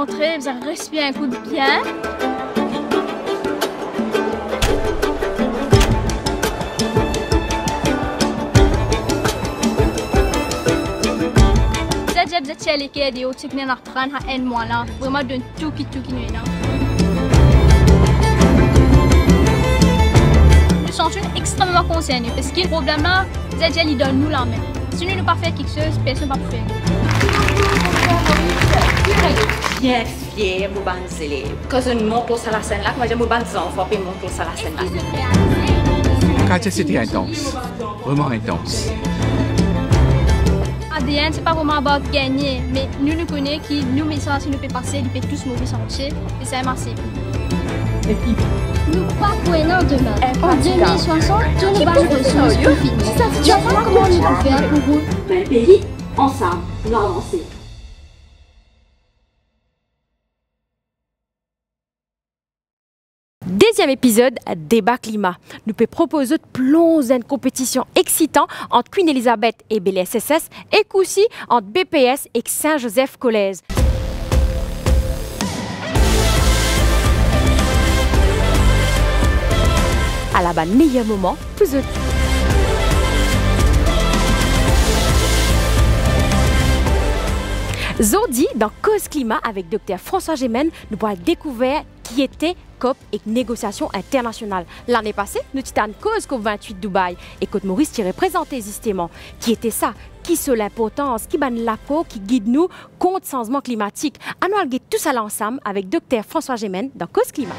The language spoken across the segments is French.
rentrer, vous allez respirer un coup de bien. Vous êtes chez les quais des hauts, c'est en train de moi là, vraiment d'un tout qui nous est là. Nous sommes extrêmement concernés parce que le problème là, Zedjel il donne nous la main. Si nous ne pas faire quelque chose, personne ne va faire. Bien expliqué, mon ban élèves. Quand je monte sur la scène là, moi j'ai mon ban enfants puis monte sur la scène là. Katia, c'était intense, vraiment intense. ADN, c'est pas vraiment about gagner, mais nous nous connaissons qui nous messages qui nous fait passer, ils peuvent tous mourir sans marcher, et ça a marché. Nous pas pouvons demain. En 2060, tous nos banques ressources sont finies. Tu vois comment nous pouvons faire pour vous? Le pays, ensemble, nous avancer. Deuxième épisode, débat climat. Nous pouvons proposer de plonger une compétition excitante entre Queen Elizabeth et BLSSS et aussi entre BPS et Saint-Joseph Collège. À la bas meilleur moment, plus autres. Aujourd'hui, dans Cause Climat avec Dr François Gémen, nous pourrons découvrir qui était COP et négociations internationales. L'année passée, nous étions en cause COP28 Dubaï et Côte Maurice qui représentait justement qui était ça, qui sont l'importance, qui banne l'accord, qui guide nous contre le changement climatique. Nous allons tout ça ensemble avec Dr François Gémen dans Cause Climat.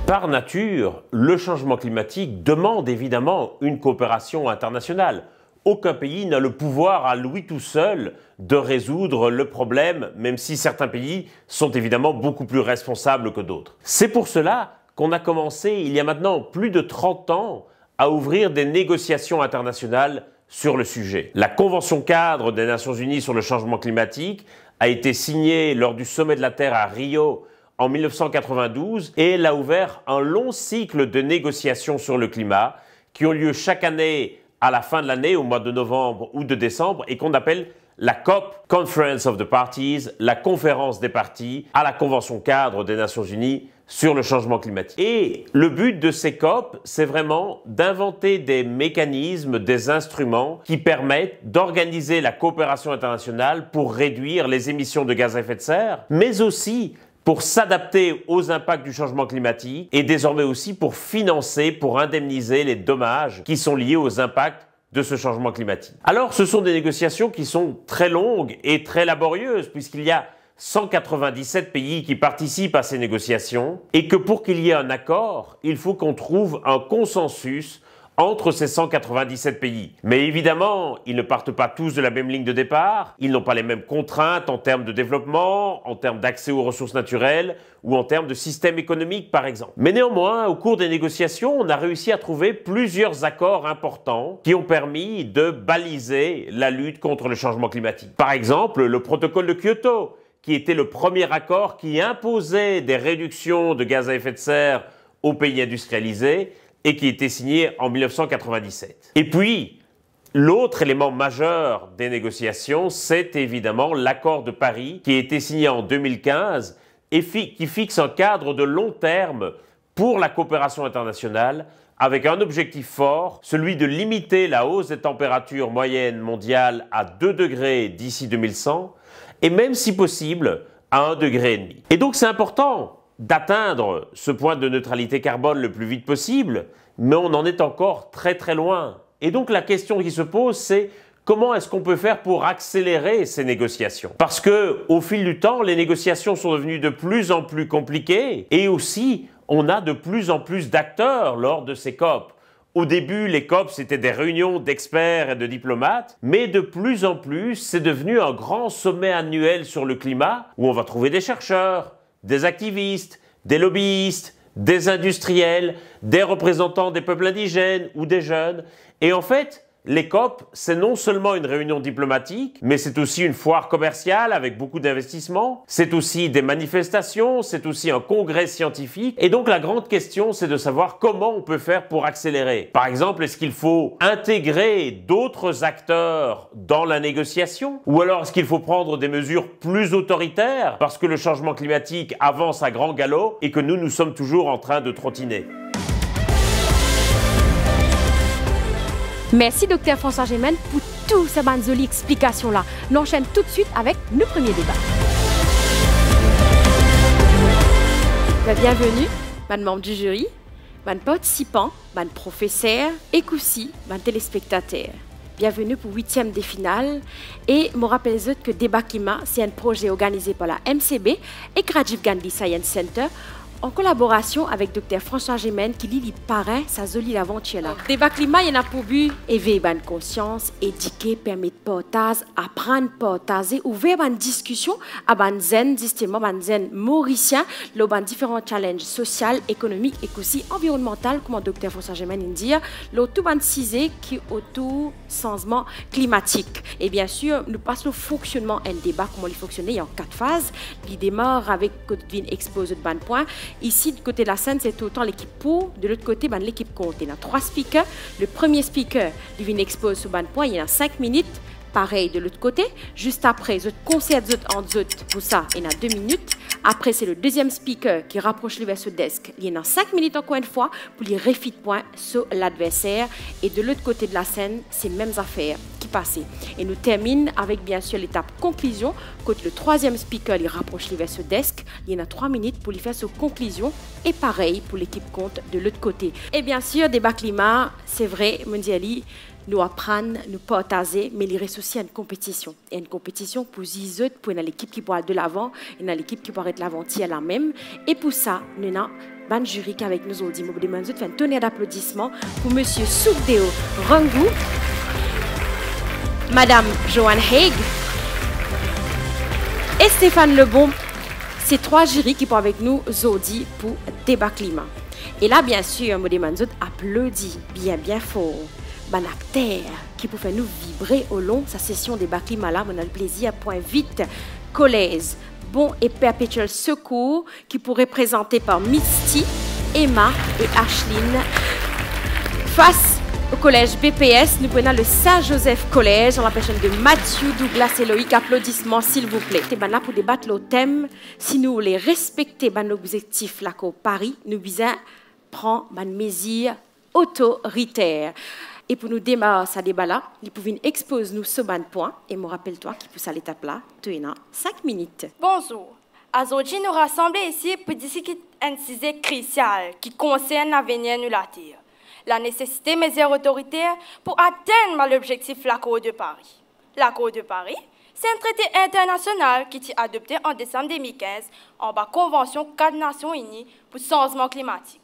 Par nature, le changement climatique demande évidemment une coopération internationale. Aucun pays n'a le pouvoir à lui tout seul de résoudre le problème, même si certains pays sont évidemment beaucoup plus responsables que d'autres. C'est pour cela qu'on a commencé, il y a maintenant plus de 30 ans, à ouvrir des négociations internationales sur le sujet. La Convention cadre des Nations Unies sur le changement climatique a été signée lors du sommet de la Terre à Rio en 1992 et elle a ouvert un long cycle de négociations sur le climat qui ont lieu chaque année à la fin de l'année, au mois de novembre ou de décembre, et qu'on appelle la COP, Conference of the Parties, la conférence des parties à la Convention cadre des Nations Unies sur le changement climatique. Et le but de ces COP, c'est vraiment d'inventer des mécanismes, des instruments qui permettent d'organiser la coopération internationale pour réduire les émissions de gaz à effet de serre, mais aussi pour s'adapter aux impacts du changement climatique et désormais aussi pour financer, pour indemniser les dommages qui sont liés aux impacts de ce changement climatique. Alors, ce sont des négociations qui sont très longues et très laborieuses puisqu'il y a 197 pays qui participent à ces négociations et que pour qu'il y ait un accord, il faut qu'on trouve un consensus entre ces 197 pays. Mais évidemment, ils ne partent pas tous de la même ligne de départ, ils n'ont pas les mêmes contraintes en termes de développement, en termes d'accès aux ressources naturelles ou en termes de système économique par exemple. Mais néanmoins, au cours des négociations, on a réussi à trouver plusieurs accords importants qui ont permis de baliser la lutte contre le changement climatique. Par exemple, le protocole de Kyoto, qui était le premier accord qui imposait des réductions de gaz à effet de serre aux pays industrialisés et qui était signé en 1997. Et puis, l'autre élément majeur des négociations, c'est évidemment l'accord de Paris qui a été signé en 2015 et qui fixe un cadre de long terme pour la coopération internationale avec un objectif fort, celui de limiter la hausse des températures moyennes mondiales à 2 degrés d'ici 2100 et même si possible à 1,5 degré. Et donc c'est important d'atteindre ce point de neutralité carbone le plus vite possible, mais on en est encore très très loin. Et donc la question qui se pose, c'est comment est-ce qu'on peut faire pour accélérer ces négociations? Parce que au fil du temps, les négociations sont devenues de plus en plus compliquées et aussi on a de plus en plus d'acteurs lors de ces COP. Au début, les COP, c'était des réunions d'experts et de diplomates, mais de plus en plus, c'est devenu un grand sommet annuel sur le climat où on va trouver des chercheurs, des activistes, des lobbyistes, des industriels, des représentants des peuples indigènes ou des jeunes. Et en fait, Les COP, c'est non seulement une réunion diplomatique, mais c'est aussi une foire commerciale avec beaucoup d'investissements, c'est aussi des manifestations, c'est aussi un congrès scientifique, et donc la grande question, c'est de savoir comment on peut faire pour accélérer. Par exemple, est-ce qu'il faut intégrer d'autres acteurs dans la négociation? Ou alors est-ce qu'il faut prendre des mesures plus autoritaires parce que le changement climatique avance à grand galop et que nous sommes toujours en train de trottiner? Merci Dr François Gémen pour toutes ces bonnes jolies explications-là. Nous enchaînons tout de suite avec le premier débat. Bienvenue, madame membre du jury, madame participant, madame professeur, et aussi madame téléspectateur. Bienvenue pour 8e des finales. Et je me rappelle que Débat Climat, c'est un projet organisé par la MCB et Rajiv Gandhi Science Center en collaboration avec Dr François Gémen qui lit les parrains sa jolie aventure là. Débat Climat, il y en a pour but éveiller bonne conscience, éduquer, permettre partage, apprendre, partager, ouvrir une discussion à ban zen, justement ban zen mauricien, le ban différents challenges sociaux, économiques et aussi environnementaux, comme Dr François Gémen dit, le tout ban cisé qui autour changement climatique. Et bien sûr, nous passons au fonctionnement un débat comment il fonctionne en 4 phases. Il démarre avec une expose de ban point. Ici, du côté de la scène, c'est autant l'équipe pour, de l'autre côté, ben, l'équipe contre. Il y a 3 speakers. Le premier speaker, il vient expose sur ban point, il y a 5 minutes. Pareil de l'autre côté. Juste après, je concert en zut. Pour ça, il y a 2 minutes. Après, c'est le deuxième speaker qui rapproche vers ce desk. Il y a 5 minutes encore une fois pour les refit points sur l'adversaire. Et de l'autre côté de la scène, c'est les mêmes affaires qui passent. Et nous terminons avec bien sûr l'étape conclusion. Quand le troisième speaker il rapproche vers ce desk, il y en a 3 minutes pour lui faire sa conclusion. Et pareil pour l'équipe compte de l'autre côté. Et bien sûr, débat climat, c'est vrai, Mondiali. Nous apprenons, nous partager, mais il reste aussi une compétition. Et une compétition pour les autres, pour l'équipe qui pourra être de l'avant, et l'équipe qui pourra être l'avant-hier la même. Et pour ça, nous avons un jury avec nous aujourd'hui. Je vous demande de faire un tonnerre d'applaudissements pour M. Soukdeo Rangou, Mme Joanne Haig et Stéphane Lebon. C'est 3 jurys qui sont avec nous aujourd'hui pour débat climat. Et là, bien sûr, je vous demande d'applaudir bien fort. Un acteur qui peut faire nous vibrer au long de sa session débat climat là. On a le plaisir, point vite, collège, bon et perpétuel secours qui pourrait présenter par Misty, Emma et Ashline. Face au collège BPS, nous prenons le Saint-Joseph Collège en la personne de Mathieu, Douglas et Loïc. Applaudissements, s'il vous plaît. Et ben là, pour débattre le thème, si nous voulons respecter nos objectifs là qu'au Paris, nous visons prendre une mesure autoritaire. Et pour nous démarrer ce débat-là, nous pouvons exposer nous ce ban point. Et me rappelle-toi qui pousse à l'étape là, tu es 5 minutes. Bonjour. Aujourd'hui, nous rassemblons ici pour discuter un sujet crucial qui concerne l'avenir de la Terre. La nécessité de mesures autoritaires pour atteindre l'objectif de l'accord de Paris. L'accord de Paris, c'est un traité international qui a été adopté en décembre 2015 en bas Convention 4 Nations Unies pour le changement climatique.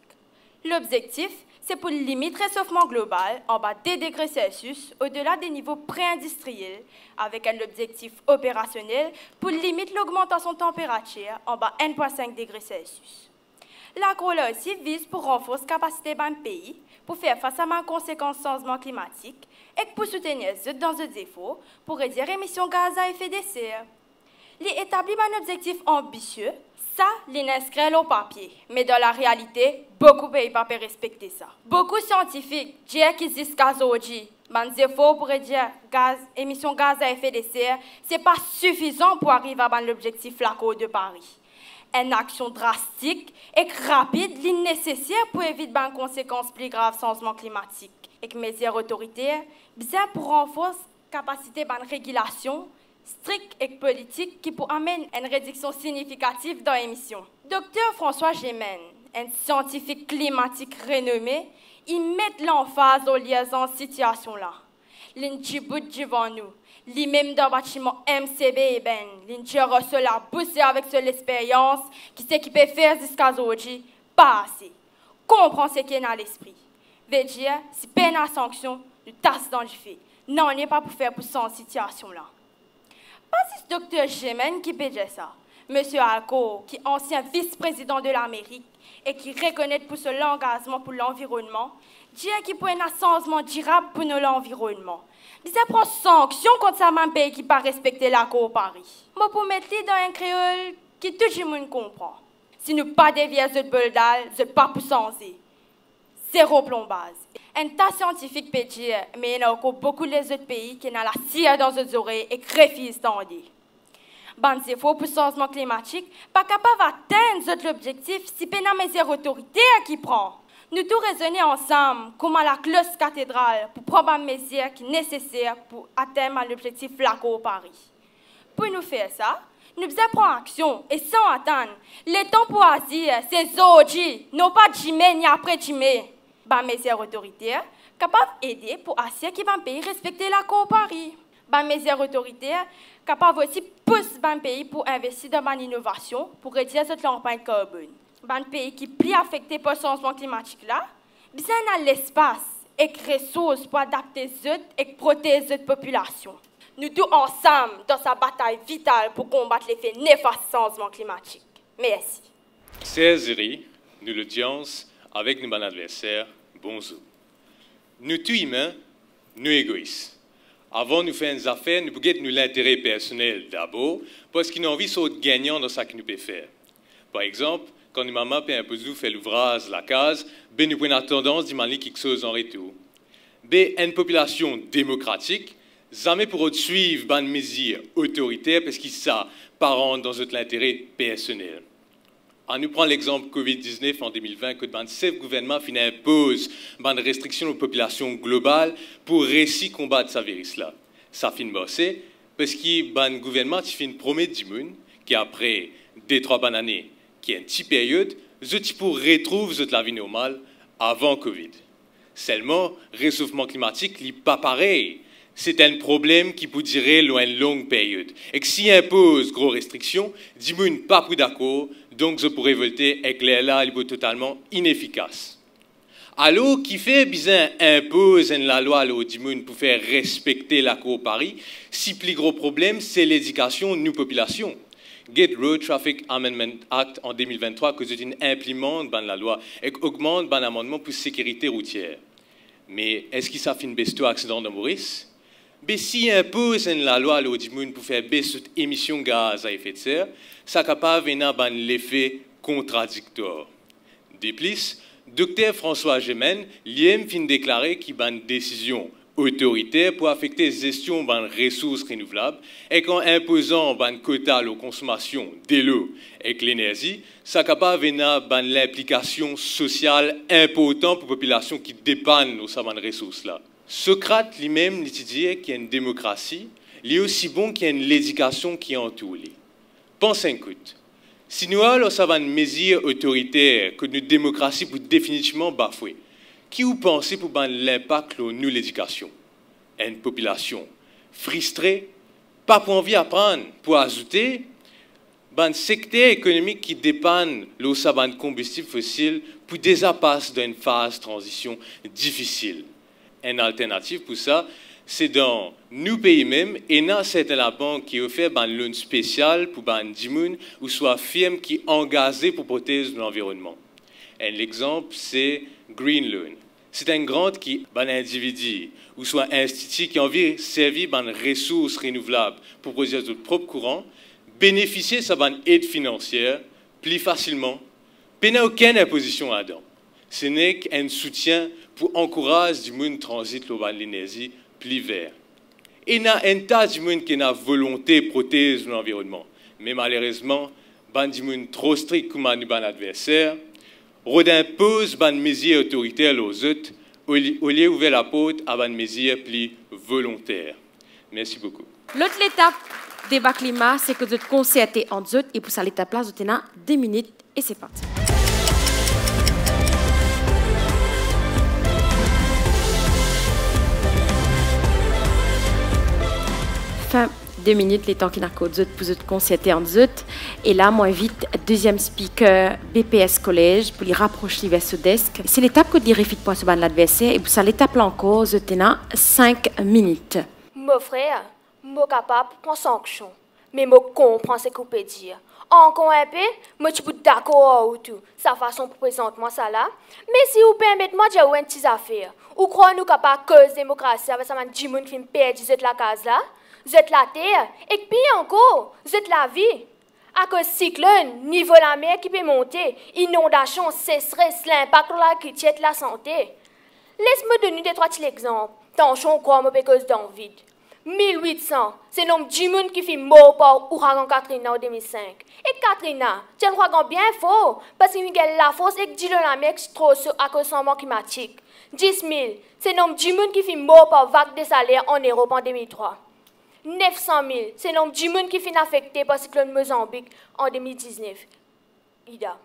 L'objectif, c'est pour limiter le réchauffement global en bas des degrés Celsius au-delà des niveaux pré-industriels avec un objectif opérationnel pour limiter l'augmentation de température en bas 1,5 degrés Celsius. L'accord aussi vise pour renforcer la capacité d'un pays pour faire face à la conséquence du changement climatique et pour soutenir les autres dans ce défaut pour réduire les émissions de gaz à effet de serre. Il établit un objectif ambitieux. Ça, l'inscrit au papier. Mais dans la réalité, beaucoup de pays ne peuvent pas respecter ça. Beaucoup de scientifiques disent qu'ils disent qu'aujourd'hui, les efforts pour réduire les émissions de gaz à effet de serre, ce n'est pas suffisant pour arriver à l'objectif de l'accord de Paris. Une action drastique et rapide est nécessaire pour éviter les conséquences plus graves du changement climatique. Et que les mesures autoritaires, bien pour renforcer la capacité de régulation, strict et politique qui peut amener une réduction significative dans l'émission. Dr François Gémen, un scientifique climatique renommé, il met l'emphase aux liaisons de situation-là. L'Inchibout devant nous, lui-même dans le bâtiment MCB et Ben, l'Inchi reçoit la bousser avec l'expérience qui sait qu'il peut faire jusqu'à aujourd'hui, pas assez. Comprends ce qui est dans l'esprit. Veut dire, si peine à sanction, nous tasse dans le fait. Non, on n'est pas pour faire pour cette situation-là. Pas juste Dr Gémen qui peut dire ça. Monsieur Alco, qui est ancien vice-président de l'Amérique et qui reconnaît pour son engagement pour l'environnement, Dire qui pour un changement durable pour l'environnement. Ils prennent sanction contre ça même pays qui pas respecter l'accord de Paris. Moi pour mettre dans un créole qui tout le monde comprend. Si nous pas dévier ce boldal, ce pas pour changer. Zéro plombage. Un tas scientifique peut dire, mais il y a encore beaucoup les autres pays qui ont la cire dans leurs oreilles et qui refusent d'entendre. Ban défaut pour le changement climatique, pas capable d'atteindre l'objectif si c'est les autorités qui prennent. Nous tous raisonner ensemble comment la cloche cathédrale pour prendre les mesures qui sont nécessaires pour atteindre l'objectif de l'accord de Paris. Pour nous faire ça, nous devons prendre action et sans attendre. Le temps pour agir, c'est aujourd'hui, non pas demain ni après demain. Les mesures autoritaires capables d'aider pour assurer que les pays respectent l'accord de Paris. Les mesures autoritaires capables aussi de pousser les pays pour investir dans l'innovation pour réduire cette empreinte carbone. Les pays qui sont plus affectés par le changement climatique, besoin de l'espace et des ressources pour adapter les autres et protéger les populations. Nous tous ensemble dans sa bataille vitale pour combattre l'effet néfaste du changement climatique. Merci. Césaire, nous l'audience avec nos adversaires, bonjour. Nous tous humains, nous égoïstes. Avant de nous faire des affaires, nous pouvons nous l'intérêt personnel d'abord, parce qu'il y a envie de gagnant dans ce que nous pouvons faire. Par exemple, quand une maman peut un peu faire l'ouvrage, la case, ben nous prenons la tendance d'y demander quelque chose en retour. Ben, une population démocratique, jamais pour suivre une mesure autoritaire parce qu'il ça parent dans notre intérêt personnel. On nous prend l'exemple Covid-19 en 2020 que le gouvernement impose une restriction aux populations globales pour réussir à combattre ce virus-là. Ça fin bossé parce que le gouvernement fait une promesse d'immun qui après 2-3 bonnes années, qui est une petite période, je pour retrouver la vie normale avant Covid. Seulement, le réchauffement climatique n'est pas pareil. C'est un problème qui peut durer une longue période. Et que s'il impose de grosses restrictions, d'immun pas plus d'accord, donc je pourrais voter et que là, il est totalement inefficace. Alors, qui fait bien impose la loi d'immun pour faire respecter l'accord de Paris, si le plus gros problème, c'est l'éducation de nos populations. Get Road Traffic Amendment Act en 2023 que c'est une implémente dans la loi et augmente dans l'amendement pour la sécurité routière. Mais est-ce qu'il s'affiche une baisse d'accident de Maurice? Mais si impose la loi l'Audimun pour faire baisser cette émission de gaz à effet de serre, ça capable venir dans l'effet contradictoire. De plus, Dr François Gémen lui-même fin déclaré qu'il y a une décision autoritaire pour affecter la gestion des ressources renouvelables et qu'en imposant un quota aux consommations de l'eau et de l'énergie, ça capable venir dans l'implication sociale importante pour la population qui dépend de ces ressources-là. Socrate lui-même dit qu'il y a une démocratie, il est aussi bon qu'il y a une l'éducation qui entoure. Pensez un coup. Si nous avons une mesure autoritaire que notre démocratie peut définitivement bafouer, qui vous pensez pour l'impact de nous l'éducation? Une population frustrée, pas pour envie d'apprendre, pour ajouter, un secteur économique qui dépend de combustibles fossiles pour déjà passer dans une phase de transition difficile. Une alternative pour ça, c'est dans nos pays même, et non c'est la banque qui offre un loan spécial pour les gens ou soit firme qui est engagée pour protéger l'environnement. Un exemple, c'est Green Loan. C'est un grant qui un individu ou soit un institut qui a envie de servir de ressources renouvelables pour produire son propre courant, bénéficier de sa aide financière plus facilement, n'a aucune imposition là-dedans. Ce n'est qu'un soutien pour encourager du monde transit vers l'énergie plus vert. Il y a un tas de monde qui a la volonté de protéger l'environnement, mais malheureusement, du monde trop strict comme un adversaire, on impose une mesure autoritaire aux autres au lieu d'ouvrir la porte à une mesure plus volontaire. Merci beaucoup. L'autre étape débat climat, c'est que vous êtes concertés entre eux et pour ça l'étape là, vous avez 2 minutes et c'est parti. Fin 2 minutes, les temps qui n'a qu'aux autres pour vous concerter entre eux. Et là, moi, invite deuxième speaker BPS Collège pour les rapprocher vers ce desk. C'est l'étape que vous refite pour sur l'adversaire et pour ça l'étape là encore, vous avez 5 minutes. Mon frère, je suis capable de prendre sanction, mais je comprends ce que vous pouvez dire. Encore un peu, moi je suis d'accord ou tout. Sa façon pour présenter moi ça là. Mais si vous permettez moi, j'ai une petite affaire. Ou croyez-nous capable cause démocratie avec ça, man, Jimoun qui me perd, vous êtes la case là, vous êtes la terre, et puis encore, vous êtes la vie. À cause cyclone, niveau la mer qui peut monter, inondation, sécheresse, l'impact sur l'agriculture et la santé. Laisse-moi donner des trois petits exemples. Tension, quoi, moi, cause dans le vide. 1800, c'est le nombre de gens qui fait mort par l'ouragan Katrina en 2005. Et Katrina, c'est un ouragan bien fort, parce qu'il y a la force et que dit la mer qui trop à cause du changement climatique. 10 000, c'est le nombre de gens qui fait mort par vague de salaire en Europe en 2003. 900 000, c'est le nombre de gens qui sont affectés par le cyclone Mozambique en 2019. Ida.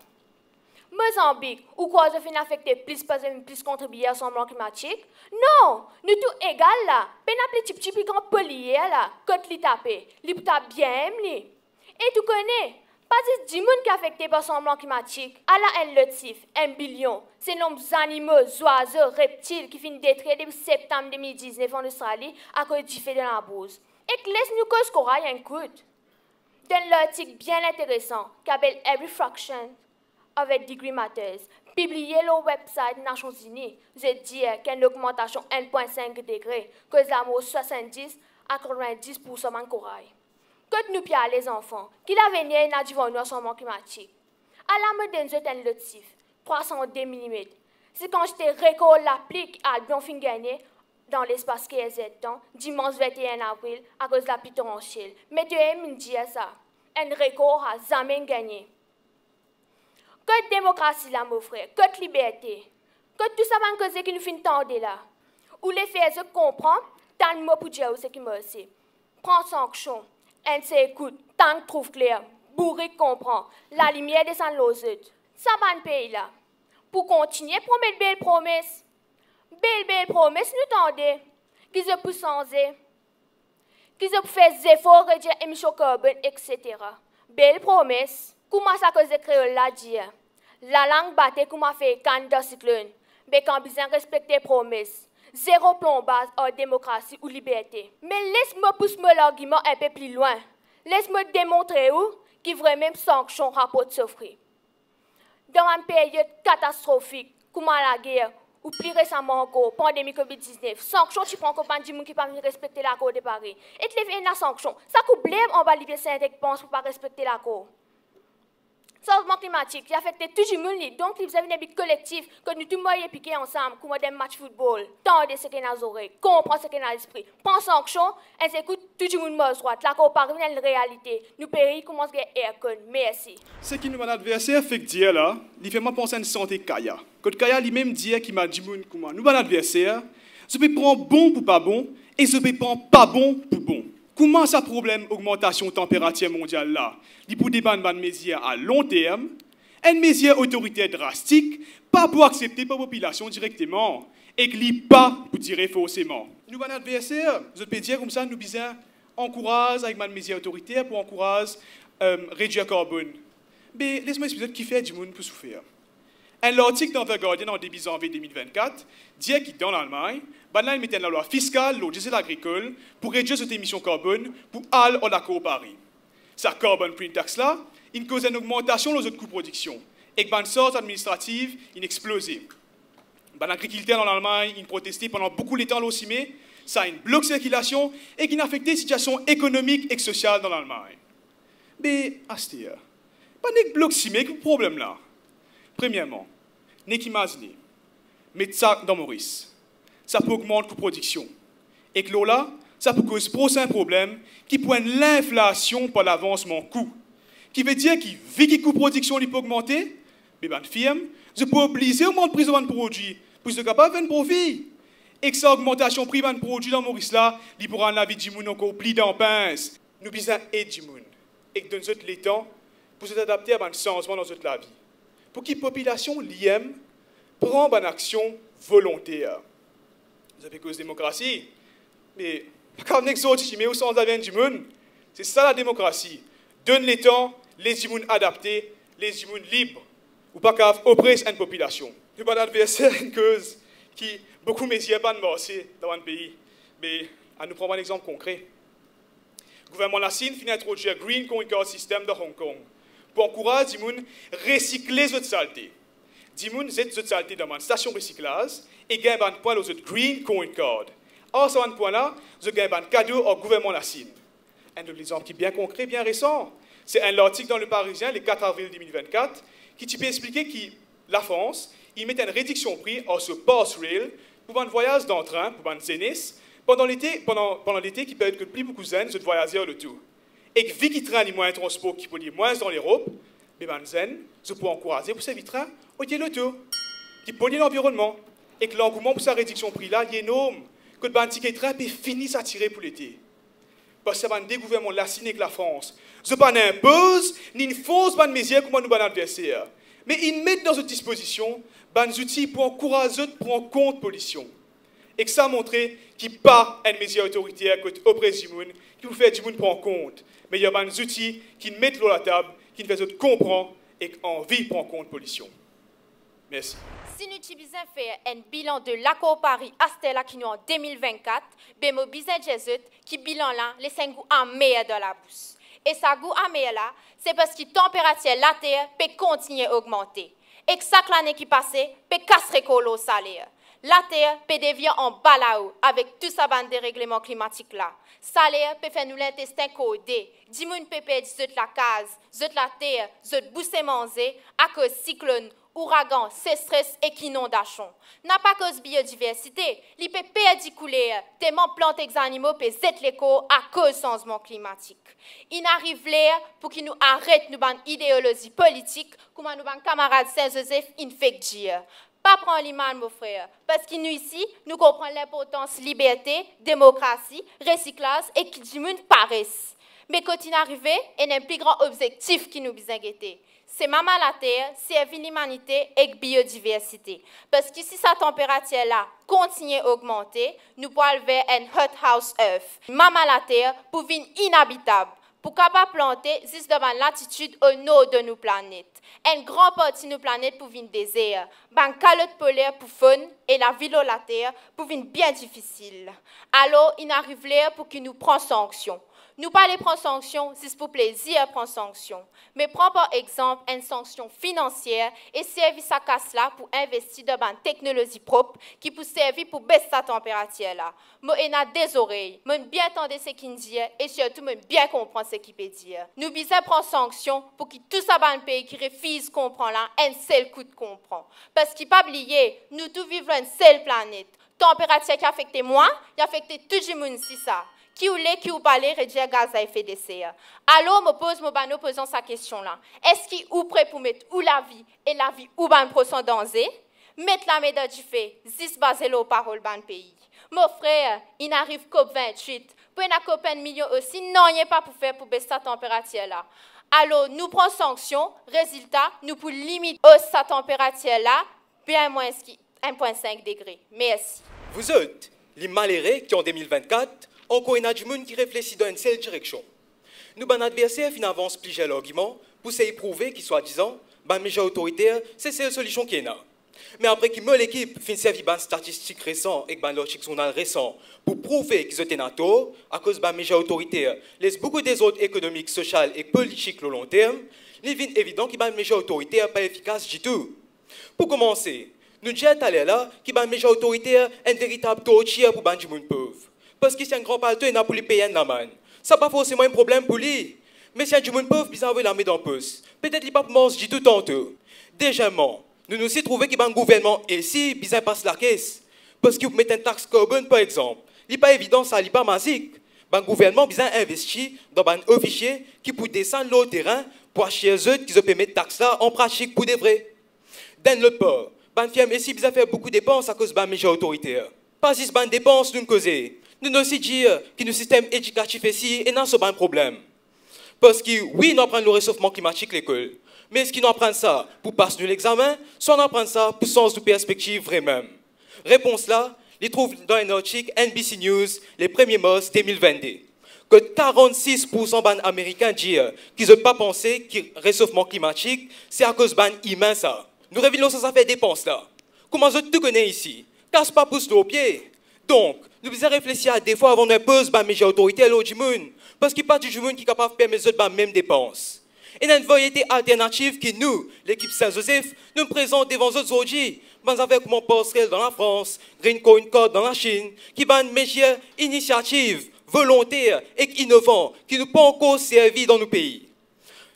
Mozambique, ou quoi, ça fait affecté plus parce que plus contribuer au changement climatique? Non, nous tous égal là. Pen appelé petit grand polier là, quand li tapé, li tape bien li. Et tu connais, pas 10 gens qui affectés par le changement climatique. À la un lotif, 1 billion, c'est le nombre d'animaux, oiseaux, reptiles qui finissent détruits depuis septembre 2019 en Australie à cause du fait de la bouse. Et que laisse-nous cause corail un coup. Dans l'article bien intéressant, qui s'appelle Every Fraction avec Degree Matters, publié sur le website des Nations Unies, vous êtes dit qu'il y a une augmentation 1,5 degrés, cause d'amour 70 à 90% de corail. Quand nous pions les enfants, qui l'avenir n'a du vent changement climatique. À la mode d'un autre lotif, 302 mm. C'est quand j'étais récolte l'applique à bien gagné dans l'espace KZ temps, dimanche 21 avril, à cause de la pluie torrentielle. Mais tu aimes dire ça. Un record a jamais gagné. Que démocratie là, mon frère, que liberté, que tout ça va causer qui nous fait tendre là. Ou les faire se comprendre, tant de mots pour dire ce qui me sait. Prends sanction, un s'écoute, tant que trouve clair, bourré comprend, la lumière descend l'eau. Ça va un pays là. Pour continuer, promettre belle promesse. Belle promesse, nous tendez. Qu'ils se poussent sans qu'ils se fait des efforts, réduire émissions carbone, etc. Belle promesse. Comment ça cause de créole là dire? La langue battée comment fait candidat cyclone. Mais quand besoin respecter promesses. Zéro plombage en démocratie ou liberté. Mais laisse-moi pousser l'argument un peu plus loin. Laisse-moi démontrer où qui vraiment sanction rapport s'offrir. Dans une période catastrophique, comme la guerre, ou plus récemment encore, pandémie Covid-19, sanction tu prends compagnie du monde qui ne peut pas respecter l'accord de Paris. Et tu les fais une sanction. Ça coupe blême, on va libérer ces dépenses pour ne pas respecter l'accord. Changement climatique, qui affecte tout le monde. Donc, vous avez un but collectif que nous tous moyens piquer ensemble, comme un match de football. Tendez ce qu'il y a dans les oreilles, comprends ce qu'il y a dans l'esprit. Prends sanction, et écoute tout le monde à droite. Là, qu'on parle de la réalité. Nous pays commencent à aircon. Merci. Ce qui nous adversaire fait dire là, il fait moi penser à une santé Kaya. Quand Kaya lui-même dit qu'il m'a dit comment nous adversaire, je peux prendre bon pour pas bon, et je peux prendre pas bon pour bon. Comment ça problème augmentation température mondiale là? Il pour des mesures à long terme, une mesure autoritaire drastique, pas pour accepter par la population directement, et qui pas pour tirer forcément. Nous, notre adversaire, je peux dire comme ça, nous besoin encourage avec ma mesure autoritaire pour encourager réduire le carbone. Mais laisse-moi expliquer qui fait du monde pour souffrir. Un article dans The Guardian en début janvier 2024 dit que dans l'Allemagne, ils mettent la loi fiscale, le diesel agricole, pour réduire cette émission carbone pour aller en accord Paris. Sa carbon print tax là, il cause une augmentation dans les coûts de production et que une sorte administrative, il explose. L'agriculteur en Allemagne, il protesté pendant beaucoup de temps aussi, mais ça a une bloc circulation et qui a affecté la situation économique et sociale dans l'Allemagne. Mais, à ce moment, pas de bloc simé que le problème là. Premièrement, n'est qu'imaginer, mettre ça dans Maurice, ça peut augmenter la production. Et que là, ça peut causer prochain problème qui pointe l'inflation par l'avancement coût. Qui veut dire que vu que le coût de production peut augmenter, mais une firme, je peux obliger au moins de prix de produit pour être capable de faire un profit. Et que cette augmentation de prix de produit dans Maurice là, il pourra en avoir du monde encore plus d'empince. Nous besoin aider du monde. Et que dans notre les temps, pour s'adapter à un changement dans notre vie. Pour que la population l'IM prenne une action volontaire. Vous avez cause de démocratie, mais quand on exotique, mais au sens de du monde, c'est ça la démocratie. Donne les temps, les immunes adaptés, les immunes libres, ou pas qu'à oppresser une population. Nous avons un adversaire, une cause qui beaucoup de mesures pas marché dans un pays. Mais à nous prendre un exemple concret. Le gouvernement de la Chine finit d'introduire Green Coin Card System dans Hong Kong pour encourager les gens à recycler les saletés. Les gens jettent les saletés dans une station de recyclage et gagnent un point dans le Green Coin Card. Or, sur un point-là, ils gagnent un cadeau au gouvernement de la Chine. Un exemple qui est bien concret, bien récent, c'est un article dans Le Parisien, le 4 avril 2024, qui peut expliquer que la France, il met une réduction de prix sur Pass Rail pour un voyage dans train, pour un zénis, pendant l'été qui peut être que plus beaucoup de zen, de voyager le tout. Et que vu qu'il train les moyens de transport qui polluent moins dans l'Europe, mais ben zen, je peux encourager pour ces trains, ok le tout, qui polluent l'environnement. Et que l'engouement pour sa réduction de prix là, il est énorme. Que le ticket train peut finir à tirer pour l'été. Parce que ça va des gouvernements la Chine avec la France. Je ne pas impose, ni une fausse bonne mesure comme nous, bon adversaire. Mais ils mettent dans cette disposition des outils pour encourager de prendre en compte la pollution. Et que ça a montré qu'il n'y a pas une mesure autoritaire auprès du monde qui vous fait du monde prendre en compte. Mais il y a des outils qui mettent l'eau à la table, qui nous fait comprendre et envie de prendre en compte la pollution. Merci. Si nous avons fait un bilan de l'accord Paris à Stella qui nous en 2024, ben mon business Jésus qui bilan là, les 5 goûts en meilleur dans la bouche. Et ça goût en meilleur là, c'est parce que la température de la Terre peut continuer à augmenter. Et que chaque année qui passe, peut casser le salaire. La Terre peut devenir en bas là-haut avec tout ça bande de règlements climatiques là. Salaire peut faire nous l'intestin codé. Dis moun peut perdre la case, la terre, bousser manger à cause cyclone, ouragan, sécheresse et inondation. N'a pas cause biodiversité, li peut perdre couleur, tellement plantes et animaux peut zet l'écho à cause changement climatique. Il arrive l'air pour qu'il nous arrête nous ban idéologie politique, comme nous ban camarade Saint-Joseph infect dire. Pas prendre l'image, mon frère, parce que nous ici, nous comprenons l'importance liberté, démocratie, recyclage et qui du monde paresse. Mais quand il arrive, il y a un plus grand objectif qui nous besoin guetter. C'est maman la terre, servir l'humanité et la biodiversité. Parce que si sa température-là continue à augmenter, nous pouvons vers un hothouse earth. Maman la terre pour devenir inhabitable. Pour capable planter juste devant latitude au nord de nos planètes. Une grande partie de nos planètes pour venir désert. Ban calotte polaire pour faune et la ville de la terre pour venir bien difficile. Alors, il arrive l'air pour qu'il nous prenne sanction. Nous pas les prendre sanction, c'est pour plaisir prendre sanction. Mais prends par exemple une sanction financière et servir sa casse là pour investir dans une technologie propre qui peut servir pour baisser sa température là. Moi, on a des oreilles, moi bien entendre ce qu'il dit et surtout moi bien comprendre ce qu'il peut dire. Nous besoin prendre sanction pour que tout ça dans le pays qui refuse comprendre là un seul coup de comprendre. Parce qu'il pas oublier, nous tous vivons une seule planète. Température qui affecte moi, qui affecte tout le monde si ça. Qui ou les, qui ou pas les, réduire gaz à effet de serre. Alors, je pose mon posant sa question là. Est-ce qu'il est prêt pour mettre où la vie et la vie où ban pro son danger? Mettre la médaille du fait, zis basé aux paroles ban pays. Mon frère, il arrive COP28. Pour une copain million aussi, non, il n'y a pas pour faire pour baisser sa température là. Alors, nous prenons sanction, résultat, nous pour limiter sa température là, bien moins 1,5 degrés. Merci. Vous êtes les malheureux qui en 2024 encore il y a du monde qui réfléchit dans une seule direction. Nous, ban adversaires, fin avance plusieurs arguments pour se prouver qu'ils soit disant, ban médias autoritaires, c'est la solution qui est là. Mais après que l'équipe fin servi ban statistiques récents et ban logique journal récent pour prouver qu'ils étaient NATO à cause ban médias autoritaires, laisse beaucoup des autres économiques, sociales et politiques le long terme, il est évident que ban médias autoritaires pas efficace du tout. Pour commencer, nous disons à là que ban médias autoritaires est un véritable torture pour ban du monde pauvre. Parce que c'est un grand palto et n'a pour les payer un man. Ça n'a pas forcément un problème pour lui. Mais si un du monde pauvre, il a envoyé l'armée dans le poste. Peut-être qu'il n'a pas manger du tout tantôt. Deuxièmement, nous nous aussi trouvé qu'il y a un gouvernement ici, il passe la caisse. Parce que vous mettez une taxe carbone, par exemple. Il n'est pas évident, ça n'est pas magique. Le gouvernement a investi dans un officier qui peut descendre le terrain pour acheter eux qui se permettent taxe là en pratique pour des vrais. D'un autre part, le firme ici, il a fait beaucoup de dépenses à cause de la média autoritaire. Pas juste de dépenses d'une cause. Nous nous aussi dire que le système éducatif ici est un problème. Parce que oui, nous apprenons le réchauffement climatique à l'école. Mais est-ce qu'ils nous apprennent ça pour passer l'examen, soit nous apprennent ça pour sens de perspective vraiment? Réponse là, ils trouvent dans un article NBC News, les 1er mars 2022, que 46% des Américains disent qu'ils n'ont pas pensé que le réchauffement climatique, c'est à cause ban humain ça. Nous révélons ça fait dépenses là. Comment je te connais ici? Casse pas pouce au pied. Donc, nous devons réfléchir à des fois avant d'imposer les médias autoritaires à l'autre monde. Parce qu'il n'y a pas du monde qui est capable de permettre les mêmes dépenses. Et une variété alternative qui nous, l'équipe Saint-Joseph, nous présente devant autres aujourd'hui. Nous avons comment Passerelle dans la France, Green Coin Code dans la Chine, qui ont une meilleure initiative volontaire et innovante qui nous pas encore servi dans nos pays.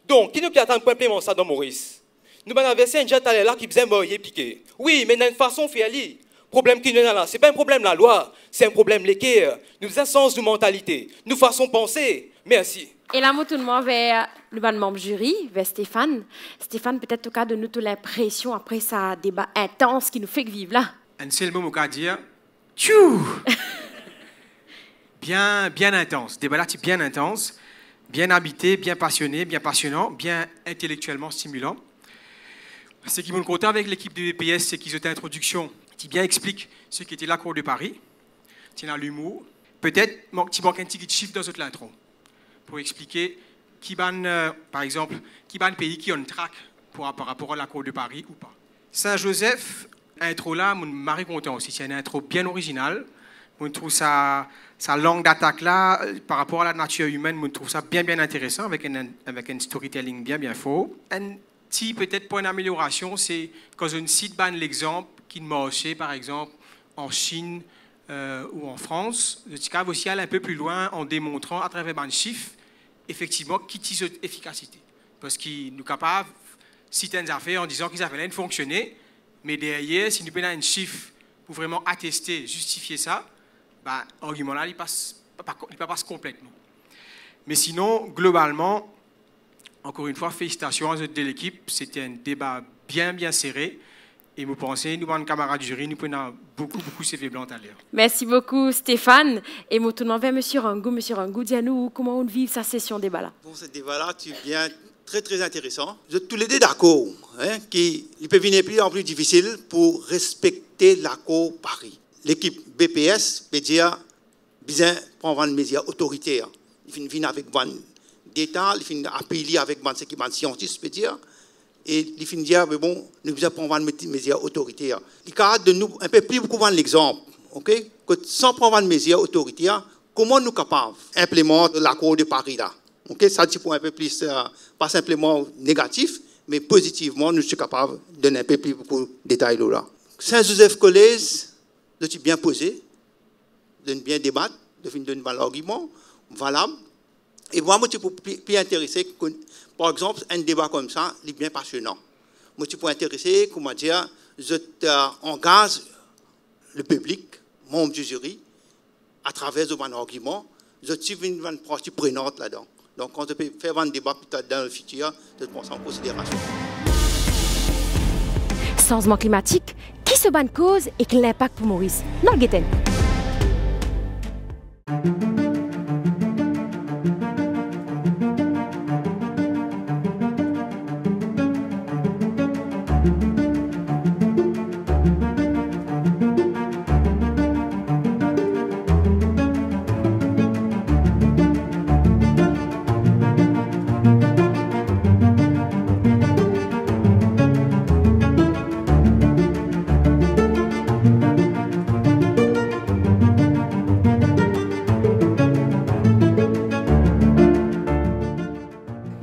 Donc, qui nous peut attendre pour implémenter ça dans Maurice? Nous avons versé un jet là qui faisait mourir piqué. Oui, mais d'une façon faire li. Problème qui nous est là, ce n'est pas un problème la loi, c'est un problème l'équerre. Nous faisons sens de mentalité, nous façon penser. Merci. Et là, nous tournons vers le membre jury, vers Stéphane. Stéphane, peut-être au cas de nous l'impression après ça débat intense qui nous fait vivre là. Un seul mot à dire, tchou. Bien intense, débat là bien intense, bien habité, bien passionné, bien passionnant, bien intellectuellement stimulant. Ce qui me compte avec l'équipe de BPS, c'est qu'ils ont une introduction qui bien explique ce qu'était la Cour de Paris. C'est dans l'humour. Peut-être qu'il manque un petit chiffre dans l'intro pour expliquer qui ban, par exemple, qui ban pays qui ont une traque par rapport à la Cour de Paris ou pas. Saint-Joseph, intro là, je suis content aussi. C'est une intro bien originale. Je trouve sa langue d'attaque là, par rapport à la nature humaine, je trouve ça bien intéressant avec un storytelling bien fort. Un petit peut-être point d'amélioration, c'est quand je cite l'exemple qui marchait par exemple en Chine ou en France, je vais aussi aller un peu plus loin en démontrant à travers un chiffre effectivement qui tisse efficacité. Parce qu'il nous capable de citer une affaire en disant qu'ils avaient fonctionné, mais derrière, si nous prenons un chiffre pour vraiment attester, justifier ça, l'argument là, il passe complètement. Mais sinon, globalement, encore une fois, félicitations à l'équipe. C'était un débat bien serré. Et vous pensez, nous, en camarades du jury, nous prenons beaucoup CV blanc à l'air. Merci beaucoup, Stéphane. Et nous tournons vers M. Rangou. M. Rangou, dis-nous comment on vit sa session débat là. Bon, ce débat-là, tu viens très intéressant. Vous êtes tous les deux d'accord, qu'il peut venir plus en plus difficile pour respecter l'accord Paris. L'équipe BPS peut dire, bien, prendre une mesure autoritaire. Il vient avec une d'État, il vient appeler avec ce qui est scientiste, peut dire. Et il finit dire, mais bon, nous devons prendre une mesure autoritaire. Il y a de nous un peu plus beaucoup l'exemple, ok? Que sans prendre une mesure autoritaire, comment nous sommes capables d'implémenter l'accord de Paris là? Ok? Ça, c'est pour un peu plus, pas simplement négatif, mais positivement, nous sommes capables de donner un peu plus beaucoup de détails là. Saint-Joseph Collège, je suis bien posé, de bien débattre, de donner un argument valable. Et moi, je suis plus intéressé, par exemple, un débat comme ça, il est bien passionnant. Moi, je suis intéressé, comment dire, je engage le public, membre du jury, à travers mon argument, je suis une partie prenante là-dedans. Donc, quand je peux faire un débat peut-être dans le futur, je prends ça en considération. Changement climatique, qui se bat cause et quel impact pour Maurice? Non, Guéten.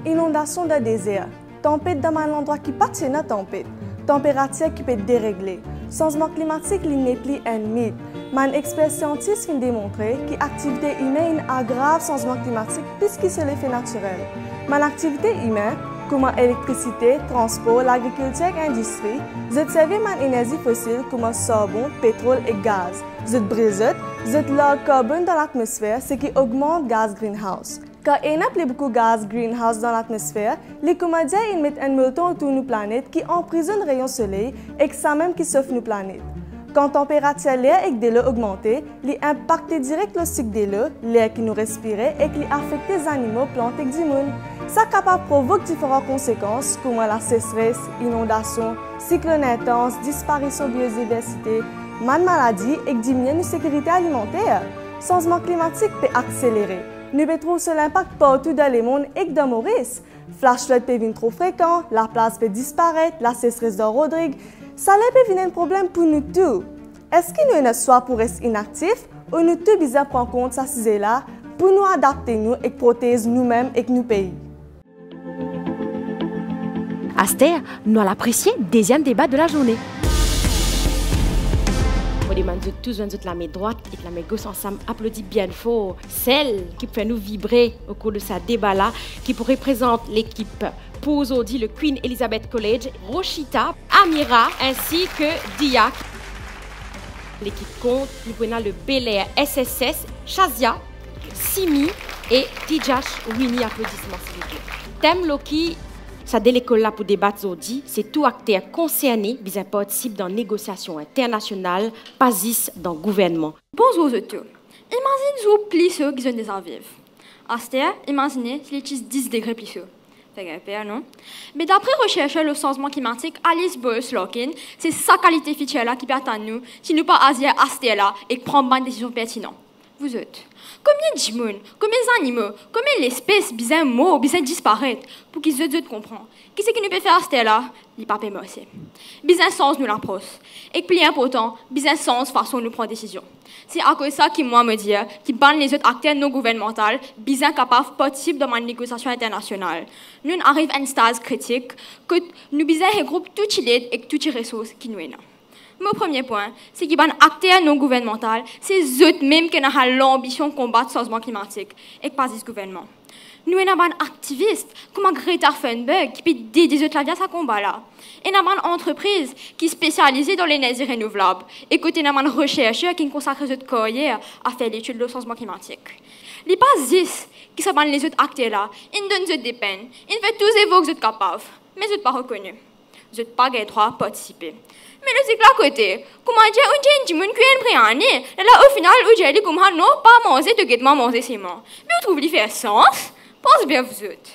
Inondation de désert, tempête dans un endroit qui pas de tempête, température qui peut être déréglée, changement climatique n'est plus un mythe. Mon expert scientiste vient démontrer que l'activité humaine aggrave le changement climatique puisque c'est l'effet naturel. Mon activité humaine, comme l'électricité, le transport, l'agriculture et l'industrie, j'observe mon énergie fossile comme le charbon, le pétrole et le gaz. Je brise, je le carbone dans l'atmosphère, ce qui augmente le gaz greenhouse. Quand il y a plus beaucoup de gaz greenhouse dans l'atmosphère, les comédiens mettent un molleton autour de nos planètes qui emprisonne les rayons soleil et que ça même qui sauve nos planètes. Quand la température de l'air et de l'eau augmente, il impacte direct le cycle de l'eau, l'air qui nous respire et qui affecte les animaux, plantes et les humains. Ça capable provoquer différentes conséquences comme la sécheresse, inondation, cyclone intense, disparition de biodiversité, maladies et diminuer la sécurité alimentaire. Le changement climatique peut accélérer. Nous trouvons l'impact partout dans le monde et dans Maurice. Flash flood peut venir trop fréquent, la place peut disparaître, la sécheresse de Rodrigue. Ça peut venir un problème pour nous tous. Est-ce que nous sommes soit pour rester inactifs ou nous tous besoin prendre compte de ça là pour nous adapter nous et protéger nous-mêmes et nos pays? Aster, nous allons apprécier le deuxième débat de la journée. On demande tous la main droite et la main gauche ensemble. Applaudis bien fort celle qui fait nous vibrer au cours de ce débat-là, qui représente l'équipe pour aujourd'hui le Queen Elizabeth College, Roshita, Amira ainsi que Dia. L'équipe compte, nous prenons le Bel Air SSS, Shazia, Simi et Tijash Winnie. Applaudissements s'il vous plaît. Thème Loki. Ça dès l'école là pour débattre aujourd'hui, c'est tout acteur concerné bien participe dans négociations internationales, pas juste dans le gouvernement. Bonjour à tous. Imaginez vous plus ceux qui sont des envives. Aster, imaginez s'il est 10 degrés plus chaud. C'est grave, non? Mais d'après recherche le changement climatique, Alice Boyce-Lokin, c'est sa qualité feature là qui permet à nous si nous pas agir Aster là et prendre une décision pertinente. Vous autres. Combien de gens, combien d'animaux, combien d'espèces besoin mots, besoin disparaître pour qu'ils autres comprennent. Qui c'est qui nous peut faire à là? Il pas paiement aussi. Besoin sens nous l'approche. Et plus important, besoin sens façon nous prendre décision. C'est à cause de ça qui moi me dit qui banne les autres acteurs non gouvernementaux, besoin capables participer dans une négociation internationale. Nous arrivons à une stade critique que nous besoin regrouper toutes les aides et toutes les ressources qui nous sont. Mon premier point, c'est qu'il y a un acteur non gouvernemental, c'est eux mêmes qui ont l'ambition de combattre le changement climatique et pas le gouvernement. Nous avons un activiste comme Greta Thunberg qui peut dédier la vie à ce combat-là. Et nous avons une entreprise qui est spécialisée dans l'énergie renouvelable. Et côté nous avons un chercheur qui consacre sa carrière à faire l'étude du changement climatique. Les pas juste qui sont les autres acteurs-là, ils donnent des peines, ils veulent tous évoquer qu'ils sont capables, mais ils ne sont pas reconnus. Ils n'ont pas le droit de participer. Mais le cycle à côté, comment dire, on dit que qui est un et là au final, on dit que non, pas manger, de guettement manger ses mains. Mais on trouve qu'il fait sens. Pense bien vous autres.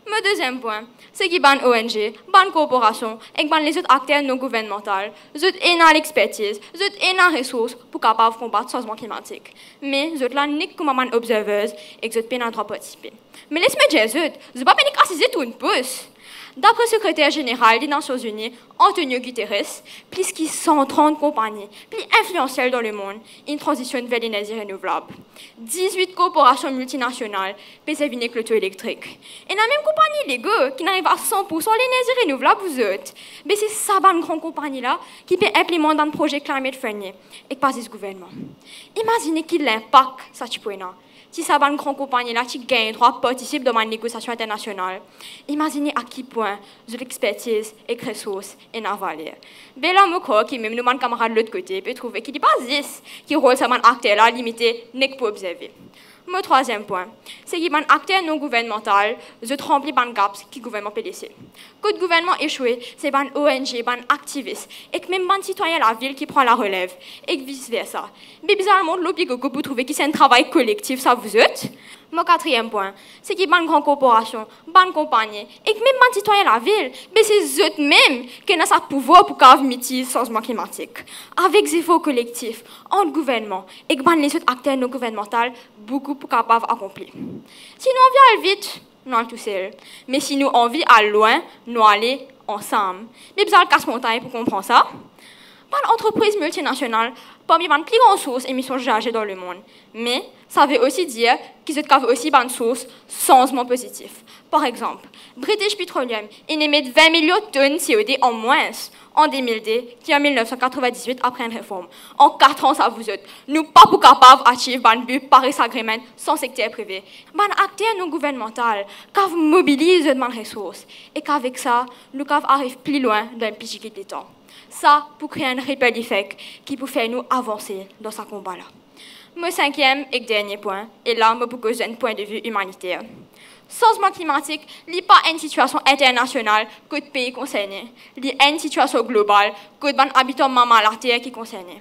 Mon deuxième point, c'est qu'il y a une ONG, une corporation et les autres acteurs non gouvernementaux. Ils ont l'expertise, ils ont les ressources pour capable combattre le changement climatique. Mais ils ont n'est comme une observeuse et ils ont pas le droit de participer. Mais laisse-moi dire, ils n'ont pas assister tout une pouce. D'après le secrétaire général des Nations Unies, Antonio Guterres, plus de 130 compagnies, plus influentielles dans le monde, une transition vers l'énergie renouvelable. 18 corporations multinationales peuvent avec le taux électrique. Et la même compagnie Lego qui n'arrive à 100% l'énergie renouvelable, vous autres. Mais c'est ça, une grande compagnie-là, qui peut implémenter un projet climate friendly et pas ce gouvernement. Imaginez quel impact ça tu peux avoir. Si ça va une grande compagnie là qui gagne le droit de participer dans une négociation internationale, imaginez à quel point l'expertise et les ressources sont valeur. Mais là, moi, qui même nous, mon camarade de l'autre côté, peut trouver qu'il n'est pas juste qui rôle ça un acteur là limité n'est que pour observer. Mon troisième point, c'est qu'il y a un acteur non gouvernemental, je remplis un gap qui le gouvernement peut laisser. Quand le gouvernement échoué, c'est un ONG, un activiste, et que même un citoyen de la ville qui prend la relève, et vice-versa. Mais bizarrement, l'obligation pour trouver que c'est un travail collectif, ça vous êtes. Mon quatrième point, c'est qu'il y a une grande corporation, une compagnie, et que même un citoyen de la ville, mais c'est eux-mêmes qui ont ce pouvoir pour mitiger le changement climatique. Avec des efforts collectifs, en gouvernement, et que les autres acteurs non gouvernementaux, beaucoup pour capables d'accomplir. Si nous on vient vite, nous allons tout seul. Mais si nous on vit à loin, nous allons ensemble. Mais besoin de casse-montagne pour comprendre ça. Une entreprise multinationale, parmi les plus grandes sources d'émissions de GHG dans le monde. Mais ça veut aussi dire qu'ils ont aussi une source changement positif. Par exemple, British Petroleum émet 20 millions de tonnes de CO2 en moins en 2002 qu'en 1998 après une réforme. En 4 ans, ça vous aide. Nous ne sommes pas capables d'atteindre un but Paris Agreement sans secteur privé. Un acteur non gouvernemental qui mobilise les ressources et qu'avec ça, nous arrivons plus loin d'un petit de temps. Ça pour créer un ripple effect qui peut faire nous avancer dans ce combat-là. Mon cinquième et dernier point, et là, je propose un point de vue humanitaire. Le changement climatique n'est pas une situation internationale que le pays concerné, c'est une situation globale que les habitants de la Terre qui concernés.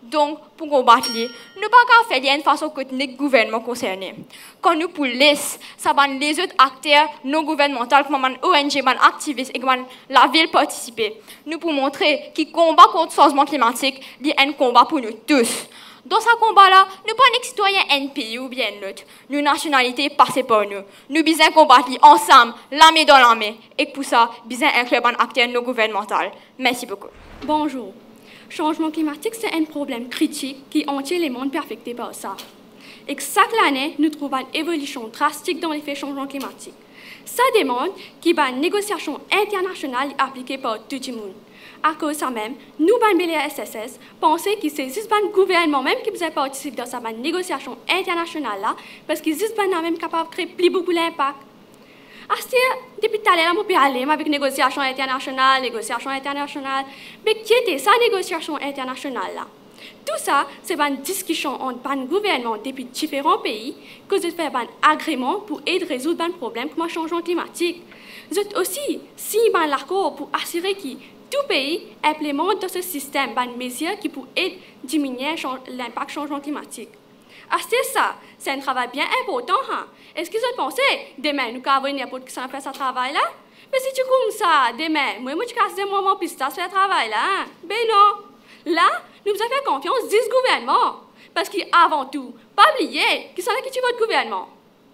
Donc, pour combattre, nous ne pouvons pas faire de façon que les gouvernements concernés. Quand nous laissons les autres acteurs non gouvernementaux, comme les ONG, les activistes et la ville participer, nous pouvons montrer que le combat contre le changement climatique est un combat pour nous tous. Dans ce combat-là, nous ne sommes pas des citoyens d'un pays ou bien l'autre. Nos nationalités passent par nous. Nous devons combattre ensemble, la main dans la main. Et pour ça, nous devons inclure un acteur non gouvernemental. Merci beaucoup. Bonjour. Changement climatique, c'est un problème critique qui entier les mondes affectés par ça. Et chaque année, nous trouvons une évolution drastique dans l'effet changement climatique. Ça demande qu'il y ait une négociation internationale appliquée par tout le monde. À cause de ça même, nous, les SSS, pensons que c'est juste le gouvernement même qui peut participer dans cette négociation internationale là, parce qu'ils sont même capables de créer plus beaucoup d'impact. Depuis tout à l'heure, on peut aller avec négociation internationale, mais qui était sa négociation internationale là? Tout ça, c'est une discussion entre les gouvernements depuis différents pays que je fais un agrément pour aider à résoudre un problème comme le changement climatique. C'est aussi si l'accord pour assurer que tout pays implémente dans ce système une mesure qui peut aider à diminuer l'impact du changement climatique. C'est ça, c'est un travail bien important. Hein? Est-ce que vous pensez, demain, nous avons n'importe qui s'en fait ce travail-là? Mais si tu comme ça, demain, moi, je casse des moments pour faire ce travail-là. Hein? Ben non. Là, nous avons fait confiance à ce gouvernement. Parce qu'avant tout, pas oublier qui sont là qui tuent votre gouvernement.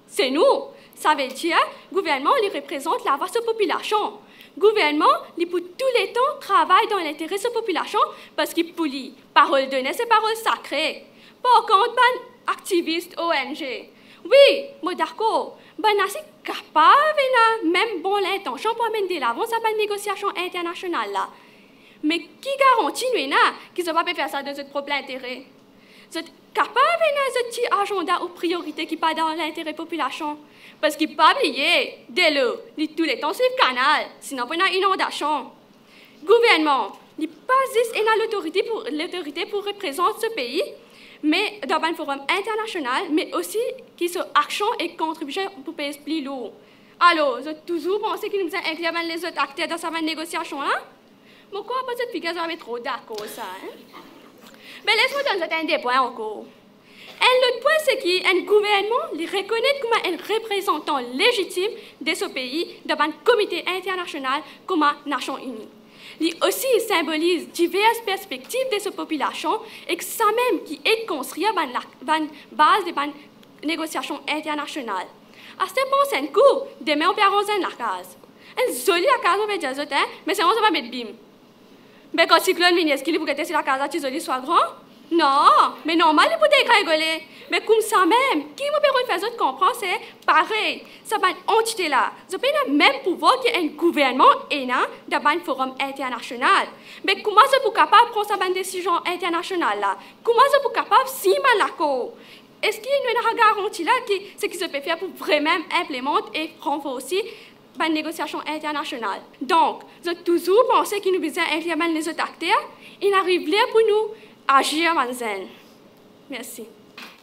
C'est nous. Ça veut dire, le gouvernement, il représente la vaste population. Le gouvernement, il pour tous les temps travaille dans l'intérêt de la population parce qu'il polie parole donnée, c'est parole sacrée. Par contre, ben activiste ONG. Oui, moi d'accord. Ben assez capable, même bon l'intention pour mener de l'avant à une négociation internationale là. Mais qui garantit nous qu'ils ne vont pas faire ça dans notre propre intérêt? Vous êtes capable de ce petit agenda ou priorité qui pas dans l'intérêt de la population? Parce qu'il ne faut pas oublier, dès lors, tous les temps, c'est le canal, sinon il y a une inondation. Gouvernement, il n'y a pas juste l'autorité pour représenter ce pays, mais dans un forum international, mais aussi qui sont action et contribution pour payer plus lourd. Alors, vous avez toujours pensé qu'il nous a inclus les autres acteurs dans cette négociation-là? Pourquoi pas cette figure, vous trop d'accord ça? Hein? Mais laisse-moi donner un des points encore. L'autre point, c'est qu'un gouvernement les reconnaît comme un représentant légitime de ce pays dans un comité international comme la Nations Unies. Il aussi symbolise diverses perspectives de cette population et que ça même qui aide à construire une base de négociations internationales. À ce point, c'est un coup, demain on peut arranger la case. Une jolie case, on peut dire, mais c'est on va mettre bim. Mais quand le cyclone vient, est-ce qu'il faut que la case jolie soit grande? Non, mais normal, il peut rigoler. Mais comme ça même, qui me permet de faire comprendre, c'est pareil. Ça va une entité là. Ça peut le même pouvoir qu'un gouvernement dans un forum international. Mais comment ça peut capable de prendre une décision internationale là? Comment ça peut capable de signer l'accord? Est-ce qu'il y a une garantie là ce qui se peut faire pour vraiment implémenter et renforcer une négociation internationale? Donc, je toujours pensé qu'il nous besoin d'inclure les autres acteurs. Il arrive là pour nous agir en zen. Merci.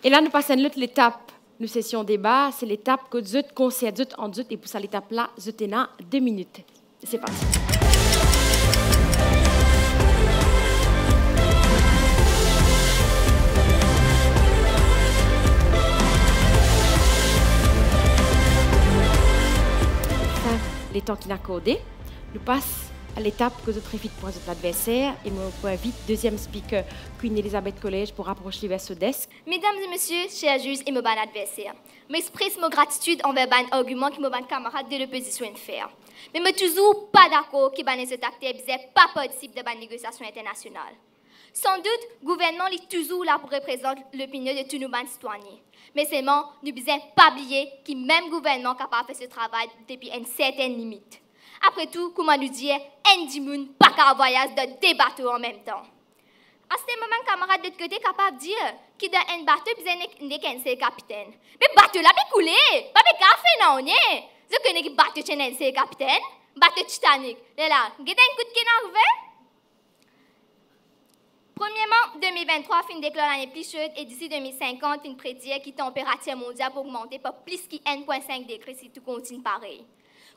Et là, nous passons à l'autre étape. Nous sessions débat, c'est l'étape que nous concèdons en deux. Et pour ça, l'étape là, je tenais 2 minutes. C'est parti. Les temps qui n'a codé, nous passons à l'étape que je très vite pour notre adversaire et moi invite deuxième speaker Queen Elizabeth College pour approcher vers ce desk. Mesdames et messieurs, chers juges et mon adversaire, m'exprime ma gratitude envers un argument que mon camarade de l'opposition faire. Mais je suis toujours pas d'accord que les acteurs ne pas participer de la négociation internationale. Sans doute, le gouvernement est toujours là pour représenter l'opinion de tous nos citoyens. Mais seulement, nous ne devons pas oublier que même le gouvernement est capable de faire ce travail depuis une certaine limite. Après tout, comment nous dire, un dimoun pas qu'à voyage de 2 bateaux en même temps. À ce moment, camarade de l'autre côté capable de dire que dans un bateau, il n'est qu'un seul capitaine. Mais le bateau là, il coulé, pas de café, non, non. Je connais que le bateau est un seul capitaine, bateau Titanic. Là, vous avez un coup de pied dans le Premièrement, 2023 fin déclare l'année plus chaude et d'ici 2050, une prédire que la température mondiale peut augmenter par plus que 1,5 degrés si tout continue pareil.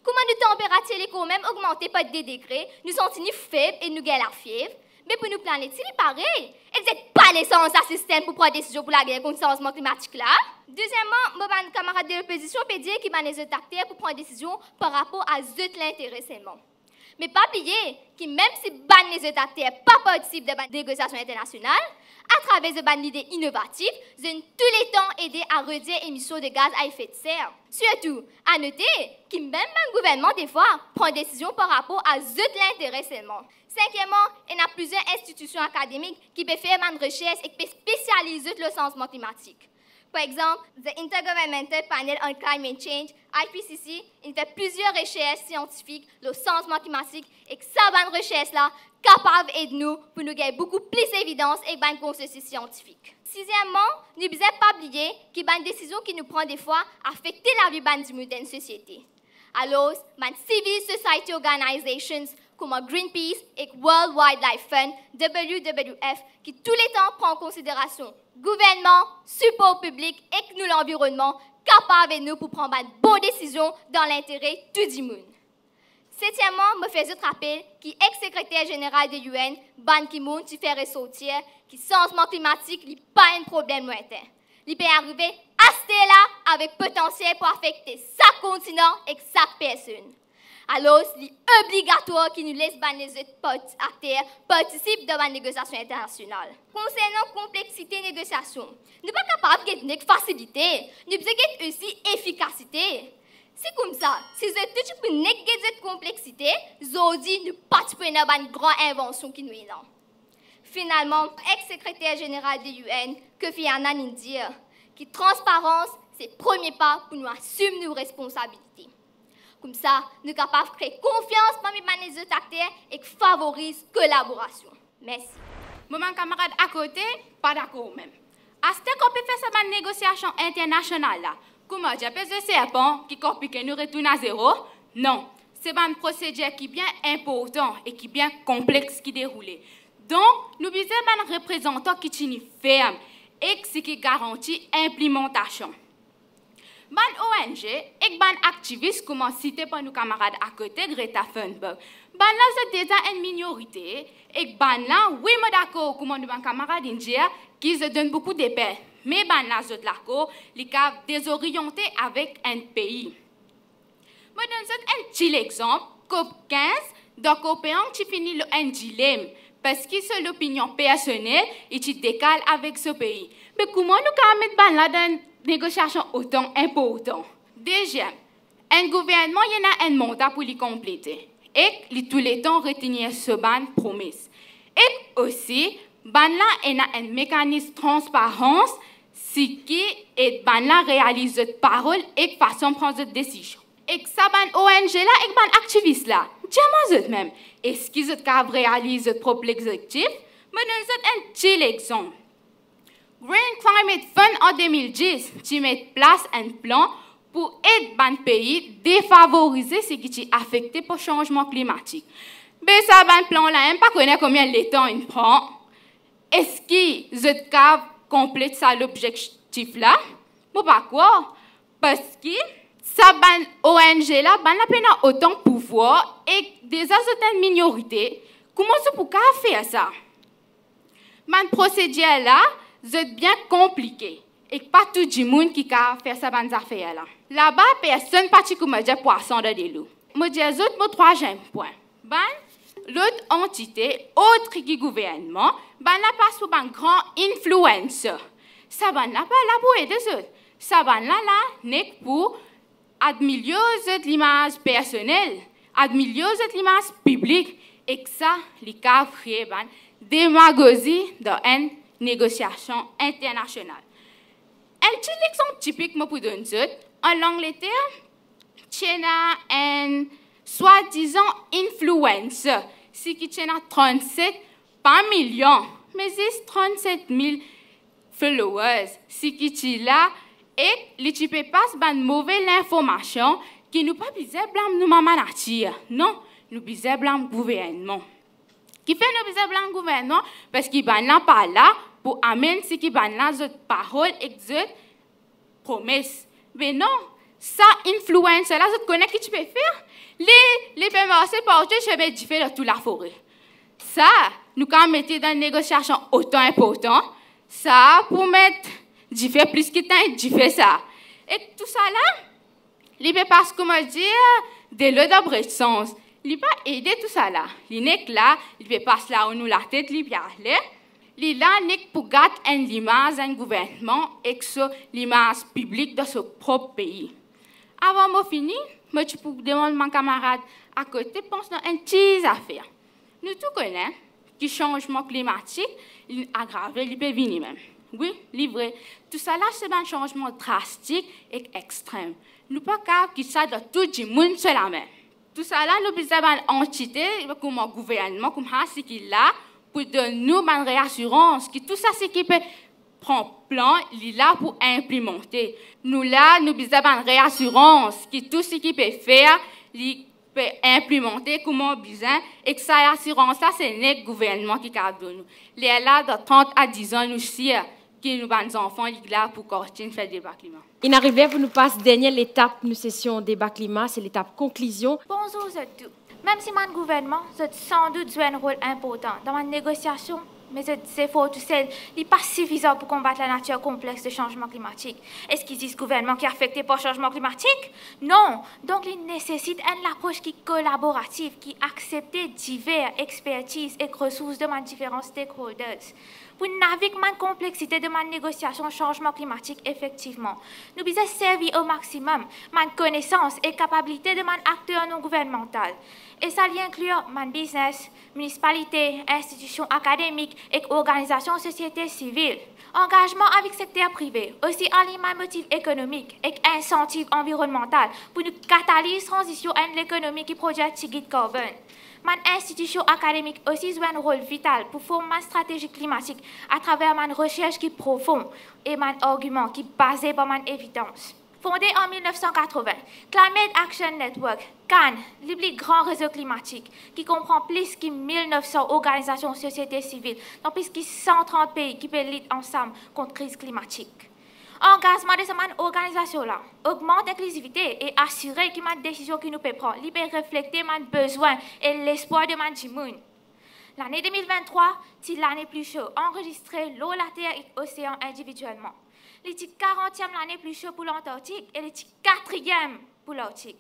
Comment la température est quand même augmentée par 2 degrés, nous sommes faibles et nous gagnons la fièvre. Mais pour nous planète, c'est pareil. Et vous n'êtes pas l'essence d'un système pour prendre des décisions pour la guerre contre le changement climatique là. Deuxièmement, mon camarade de l'opposition peut dire qu'il y a des acteurs pour prendre des décisions par rapport à l'intérêt seulement. Mais pas oublier que même si les autres acteurs pas participent de la négociation internationale, à travers de idées innovatives, ils ont tous les temps aidé à réduire les émissions de gaz à effet de serre. Surtout, à noter que même le gouvernement, des fois, prend des décisions par rapport à l'intérêt seulement. Cinquièmement, il y a plusieurs institutions académiques qui peuvent faire une recherche et qui peuvent spécialiser le changement climatique. Par exemple, the Intergovernmental Panel on Climate Change, IPCC, il fait plusieurs recherches scientifiques sur le changement climatique et que ça, bonne recherche-là, capable d'aider nous pour nous gagner beaucoup plus d'évidence et de consensus scientifique. Sixièmement, nous ne devons pas oublier que les décisions qui nous prennent des fois affectent la vie de la société. Alors, les civil society organizations comme Greenpeace et World Wildlife Fund, WWF, qui tous les temps prend en considération gouvernement, support public et nous l'environnement, capables de nous pour prendre de bonnes décisions dans l'intérêt de tout le monde. Septièmement, me fait juste rappeler qu'ex-secrétaire général de l'UN, Ban Ki-moon, qui fait ressortir que le changement climatique n'est pas un problème lointain. Il peut arriver à ce là avec potentiel pour affecter chaque continent et chaque personne. Alors, il est obligatoire qu'ils nous laissent les autres acteurs participer dans la négociation internationale. Concernant la complexité de négociation, nous ne sommes pas capables de facilité, nous devons aussi efficacité. C'est comme ça, si vous êtes tout pour négliger cette complexité, vous dites ne pas dans une grande invention qui nous est là. Finalement, ex-secrétaire général de l'UN, Kofi Annan, nous dit que la transparence, c'est le premier pas pour nous assumer nos responsabilités. Comme ça, nous sommes capables de créer confiance parmi les autres acteurs et de favoriser la collaboration. Merci. Mon camarade à côté, pas d'accord même. À ce qu'on peut faire cette négociation internationale là, comment j'ai pesé de serpent qui complique nous retourne à zéro? Non, c'est un procédure qui est bien important et qui est bien complexe qui déroule. Donc, nous avons un représentant qui est ferme et qui garantit l'implémentation. Ban ONG et ban activistes comme cité par nos camarades à côté Greta Thunberg. Ban là c'est déjà une minorité et ban là oui moi d'accord comme nos camarades indiens qui se donnent beaucoup de paix. Mais ban là c'est d'accord, les cas désorientés avec un pays. Moi donne un petit exemple, COP15 dans COP1 qui finit le un dilemme parce que c'est l'opinion personnelle et qui décale avec ce pays. Mais comment nous quand mettre ban là dans négociation autant important. Deuxième, un gouvernement y a un mandat pour les compléter et tous les temps retenir ce ban promesse. Et aussi, ban là y a un mécanisme de transparence si qui est ban là réalise de parole et façon de prendre de décision. Et ça ban ONG là et ban activiste là, jamais même. Est-ce qu'ils ont réalisé de propre objectif? Mais nous un petit exemple. Green Climate Fund en 2010, qui met en place un plan pour aider les pays à défavoriser ce qui est affecté par le changement climatique. Mais ça, ce plan-là, je ne sais pas combien de temps il prend. Est-ce qu'ils ont complété ça l'objectif-là? Ou pas quoi? Parce que ça, ONG-là, la peine autant de pouvoir et des certaines minorités. Comment ça peut faire ça? Le procédure-là, c'est bien compliqué. Et pas tout le monde qui peut faire ces affaires là. Là-bas, personne particulièrement de poisson dans des loups. Je dis mon troisième point. L'autre entité, autre que gouvernement, la passe pour un grand influenceur. Ça va là pas là pour aider les autres. Ça va là n'est pour admirer l'image personnelle, admirer l'image publique et que ça, les cas créent démagogie dans une négociation internationale. Un petit exemple typique pour donner en l'Angleterre, il y a un soi-disant influencer, qui tient 37 par million, mais c'est 37 000 followers, qui est là et les types passent une mauvaise information qui nous pas besoin de blâmer nous maman nature. Non, nous besoin de blâmer le gouvernement. Qui fait nous besoin de blâmer le gouvernement parce qu'il n'est pas là pour amener ce qui est là de paroles et de promesses. Mais non, ça influence là, je connais qui tu peux faire. Les PMC portent chez les différents dans toute la forêt. Ça, nous quand mettons dans une négociation autant important, ça pour mettre différents plus que temps, différents ça. Et tout ça là, il peut pas comment dire de l'autre sens. Il peut aider tout ça là. Il n'est que là, il peut passer là où nous la tête, il peut aller. Il là n'est pour garder une image d'un gouvernement et que l'image publique de son propre pays. Avant de finir, je peux demander à mon camarade à côté, pense à une petite affaire. Nous tous connaissons que le changement climatique aggrave, il peut venir même. Oui, livré. Tout ça là, c'est un changement drastique et extrême. Nous pas capable que ça de tout le monde sur la main. Tout ça là, nous besoin d'une entité, comme un gouvernement, comme ça, qui est là, pour donner nous une réassurance, que tout ça, c'est qui peut prendre plan, il est là pour implémenter. Nous là, nous besoin d'une réassurance, que tout ce qu'il peut faire, il peut implémenter comme on a besoin, et que cette assurance-là, c'est notre gouvernement qui a donné nous. Il est là de 30 à 10 ans, nous aussi, qui nous avons des enfants, il est là pour continuer à faire des débats climat. Il arrive, vous nous passe dernière étape de la session débat climat, c'est l'étape conclusion. Bonjour à tous. Même si mon gouvernement a sans doute joué un rôle important dans ma négociation, mais c'est faux, tout seul n'est pas suffisant pour combattre la nature complexe du changement climatique. Est-ce qu'il existe un gouvernement qui est affecté par le changement climatique? Non. Donc, il nécessite une approche qui est collaborative, qui accepte diverses expertises et ressources de mes différents stakeholders. Pour naviguer la complexité de ma négociation changement climatique, effectivement, nous devons servir au maximum ma connaissance et capacité de mon acteur non gouvernemental. Et ça inclut mon business, municipalité, institutions académiques et organisations société civile. Engagement avec le secteur privé, aussi en lien motif économique et incentive environnemental pour nous catalyser la transition à l'économie qui produit de carbone. Mon institution académique aussi joue un rôle vital pour former ma stratégie climatique à travers ma recherche qui est profonde et mon argument qui est basé sur mon évidence. Fondé en 1980, Climate Action Network, CAN, le plus grand réseau climatique, qui comprend plus de 1900 organisations de société civile dans plus de 130 pays qui peuvent lutter ensemble contre la crise climatique. Engagement de cette organisation-là augmente l'inclusivité et assure que ma décision que nous pouvons prendre peut refléter mes besoins et l'espoir de mon monde. L'année 2023, c'est l'année plus chaude, enregistrée l'eau, la terre et l'océan individuellement. C'est 40e l'année plus chaude pour l'Antarctique et c'est 4e pour l'Arctique.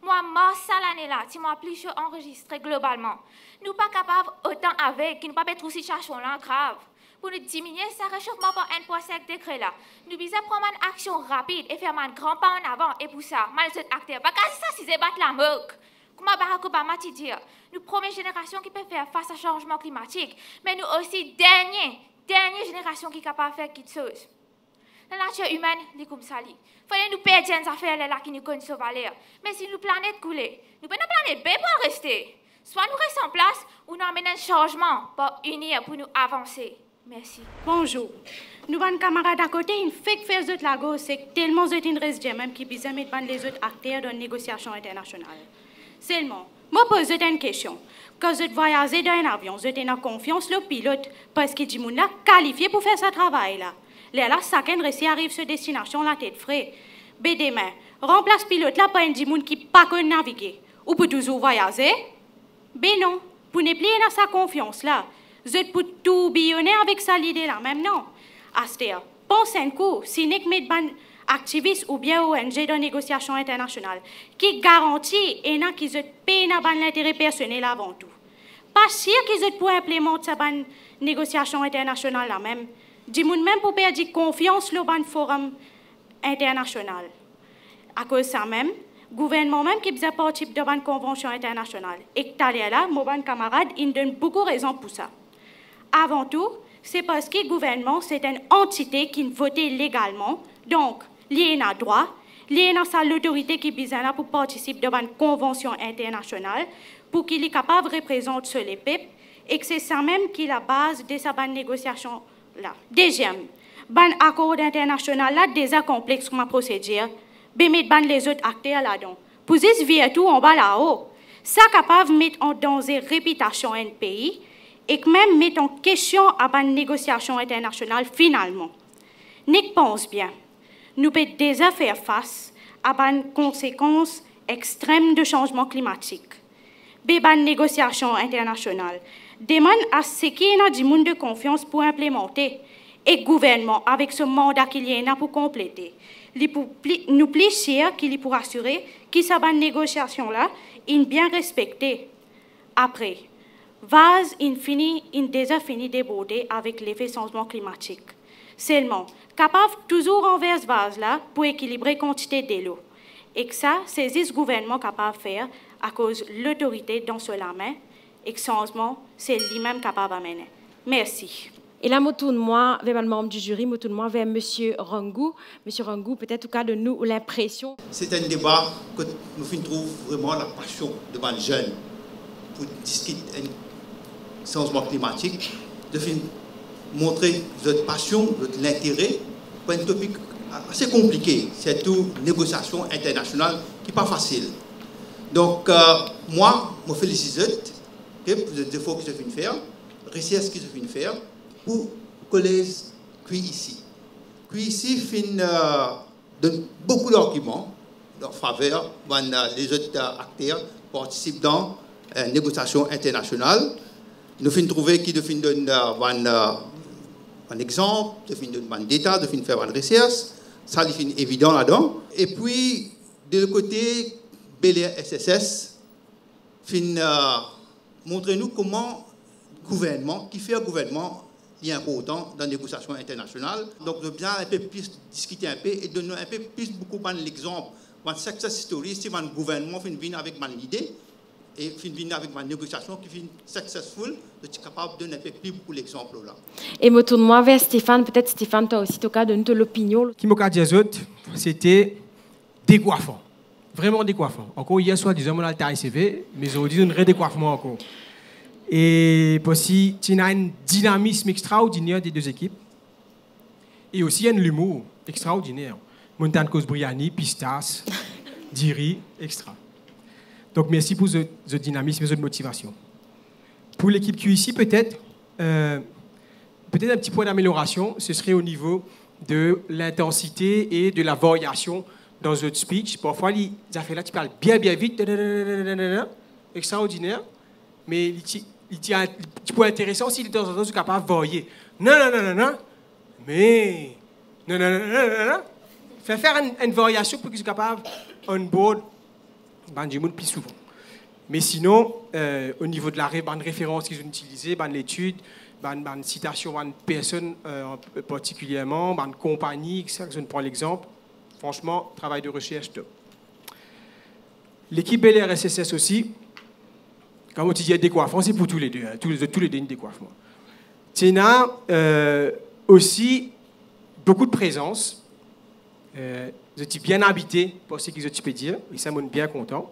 Moi, mars l'année-là, c'est moi plus chaud enregistré globalement. Nous ne sommes pas capables autant avec, qui ne pas mettre aussi situation-là grave. Pour nous diminuer ce réchauffement par 1,5 degré là, nous devons prendre une action rapide et faire un grand pas en avant. Et pour ça, mal autres acteurs, pas quasi ça, si c'est battre la moque. Comme Barack Obama t'a dit, nous première génération qui peut faire face au changement climatique, mais nous aussi dernière génération qui est capable de faire quelque chose. La nature humaine, c'est comme ça. Il faut nous perdre des affaires là qui nous connaissent valeur. Mais si nous planète couler, nous pouvons planète B pour rester. Soit nous restons en place ou nous amenons un changement pour unir, pour nous avancer. Merci. Bonjour. Nous avons un camarade à côté, une fake faire de la gauche, c'est tellement de une résidence même qui peut mettre les autres acteurs dans une négociation internationale. Seulement, moi pose une question. Quand vous voyagez dans un avion, vous avez confiance le pilote parce que du monde là qualifié pour faire ce travail là. Là, chacun réussit arrive sur destination la tête frais. Mais demain, remplace pilote là par un monde qui pas qu'on naviguer ou pour toujours voyager. Ben non, pour ne plus dans sa confiance là. Vous êtes pour tout billonner avec ça l'idée là même non. Astéa, pense un coup, si n'est que mettre activistes ou bien ONG dans négociation internationale qui garantit et non qu'ils payent l'intérêt personnel avant tout. Pas sûr qu'ils pour implémenter cette négociation internationale là même. Du monde même pour perdre confiance dans le forum international. À cause de ça même, le gouvernement même qui faisait partie de la convention internationale. Et que là, mon camarade, il donne beaucoup de raisons pour ça. Avant tout, c'est parce que le gouvernement, c'est une entité qui vote légalement. Donc, il y a droit, il y a l'autorité qui est là pour participer à une convention internationale, pour qu'il est capable de représenter sur les peuples, et que c'est ça même qui est la base de sa négociation. Là. Deuxième, ban accord international là déjà complexe comme procédure, mettre ban les autres acteurs là-dedans. Pour juste vivre tout en bas là-haut, ça capable de mettre en danger la réputation d'un pays et même mettre en question à ban négociation internationale finalement. Nick pense bien, nous pouvons déjà faire face à ban conséquences extrêmes de changement climatique. Ban négociation internationale demande à ce qu'il y ait du monde de confiance pour implémenter et le gouvernement, avec ce mandat qu'il y a pour compléter, nous plaisir qu'il pour assurer que cette négociation-là est bien respectée. Après, vase déjà fini de déborder avec l'effet changement climatique. Seulement, capable toujours envers ce vase-là pour équilibrer la quantité de l'eau. Et que ça, c'est ce gouvernement capable de faire à cause de l'autorité dans la main et que changement, c'est lui-même capable d'amener. Merci. Et là, je tourne moi vers le membre du jury, je tourne moi vers M. Rangou. M. Rangou, peut-être, en tout cas, de nous, l'impression. C'est un débat que nous trouvons vraiment la passion de les jeunes pour discuter du changement climatique, de montrer votre passion, votre intérêt pour un topic assez compliqué, c'est tout négociation internationale qui n'est pas facile. Donc, moi, je me félicite pour les efforts que je viens de faire, les recherches que je viens de faire, pour le collège qui ici. Qui ici donne beaucoup d'arguments en faveur les autres acteurs participent dans la négociation internationale. Nous finissons trouver qui donne un exemple, de donner un détail, de faire une recherche. Ça, c'est évident là-dedans. Et puis, de l'autre côté, Bel-Air SSS montre-nous comment le gouvernement, qui fait un gouvernement, est important dans la négociation internationale. Donc, nous bien un peu plus discuter un peu et donner un peu plus beaucoup l'exemple. Une success story, si un gouvernement vient avec une idée et vient avec une négociation qui est successful, je suis capable de donner un peu plus beaucoup l'exemple là. Et je tourne moi vers Stéphane. Peut-être Stéphane, toi aussi, tu as donné l'opinion. Ce qui m'a dit aux autres, c'était décoiffant. Vraiment décoiffant. Encore hier soir, disons, on a le TAICV, mais aujourd'hui, on a un décoiffement encore. Et aussi, il y a un dynamisme extraordinaire des deux équipes. Et aussi, il y a un humour extraordinaire. Montagne Cosbriani, Pistas, Diri, extra. Donc, merci pour ce dynamisme et cette motivation. Pour l'équipe QIC, peut-être un petit point d'amélioration, ce serait au niveau de l'intensité et de la variation dans votre speech. Parfois, les affaires-là, tu parles bien vite, extraordinaire, mais tu peux intéressant si de temps en temps tu es capable de varier. Non, mais non. Faire une variation pour que tu sois capable on board, plus souvent. Mais sinon, au niveau de la référence qu'ils ont utilisée, l'étude, citation de personne particulièrement, de compagnie, ça, je prends l'exemple. Franchement, travail de recherche top. L'équipe Bel-Air SSS aussi, comme on dit, il y a décoiffement, c'est pour tous les deux, hein, tous les deux une décoiffement. Tina aussi beaucoup de présence. Je suis bien habité pour ce que je peux dire, et ça me rend bien content.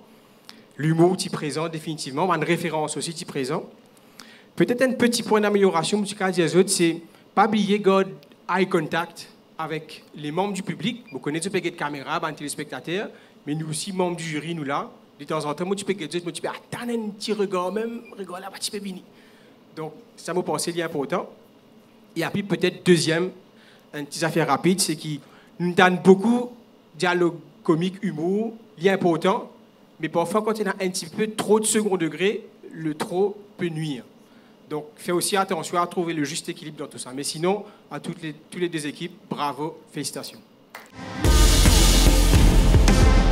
L'humour est présent définitivement, une référence aussi est présent. Peut-être un petit point d'amélioration, c'est pas oublier garder eye contact avec les membres du public. Vous connaissez le de caméra, les téléspectateurs, mais nous aussi, membres du jury, nous là. De temps en temps, moi, tu peux dire, attends un petit regard, même, regard là, tu peux venir. Donc, ça m'a pensé, c'est important. Et puis, peut-être, deuxième, une petite affaire rapide, c'est que nous donnons beaucoup de dialogue comique, humour, lié important, mais parfois, quand il y a un petit peu trop de second degré, le trop peut nuire. Donc, fais aussi attention à trouver le juste équilibre dans tout ça. Mais sinon, à toutes les deux équipes, bravo, félicitations.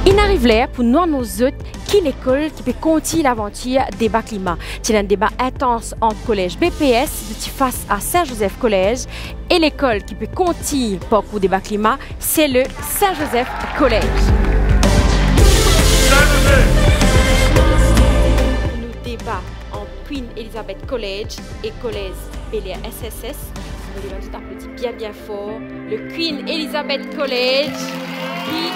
Il arrive là pour nous, nos autres, qui l'école qui peut continuer l'aventure débat climat. C'est un débat intense entre collège BPS face à Saint-Joseph Collège et l'école qui peut continuer pour débat climat, c'est le Saint-Joseph Collège. Nous débat entre Queen Elizabeth College et Collège Bel-Air SSS. On va tout applaudir bien fort. Le Queen Elizabeth College qui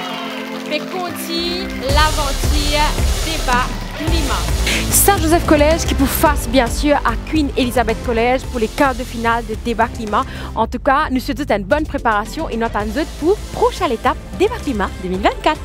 fait continuer l'aventure débat climat. Saint-Joseph Collège qui pour face bien sûr à Queen Elizabeth College pour les quarts de finale de débat climat. En tout cas, nous souhaitons une bonne préparation et notre pour prochaine étape débat climat 2024.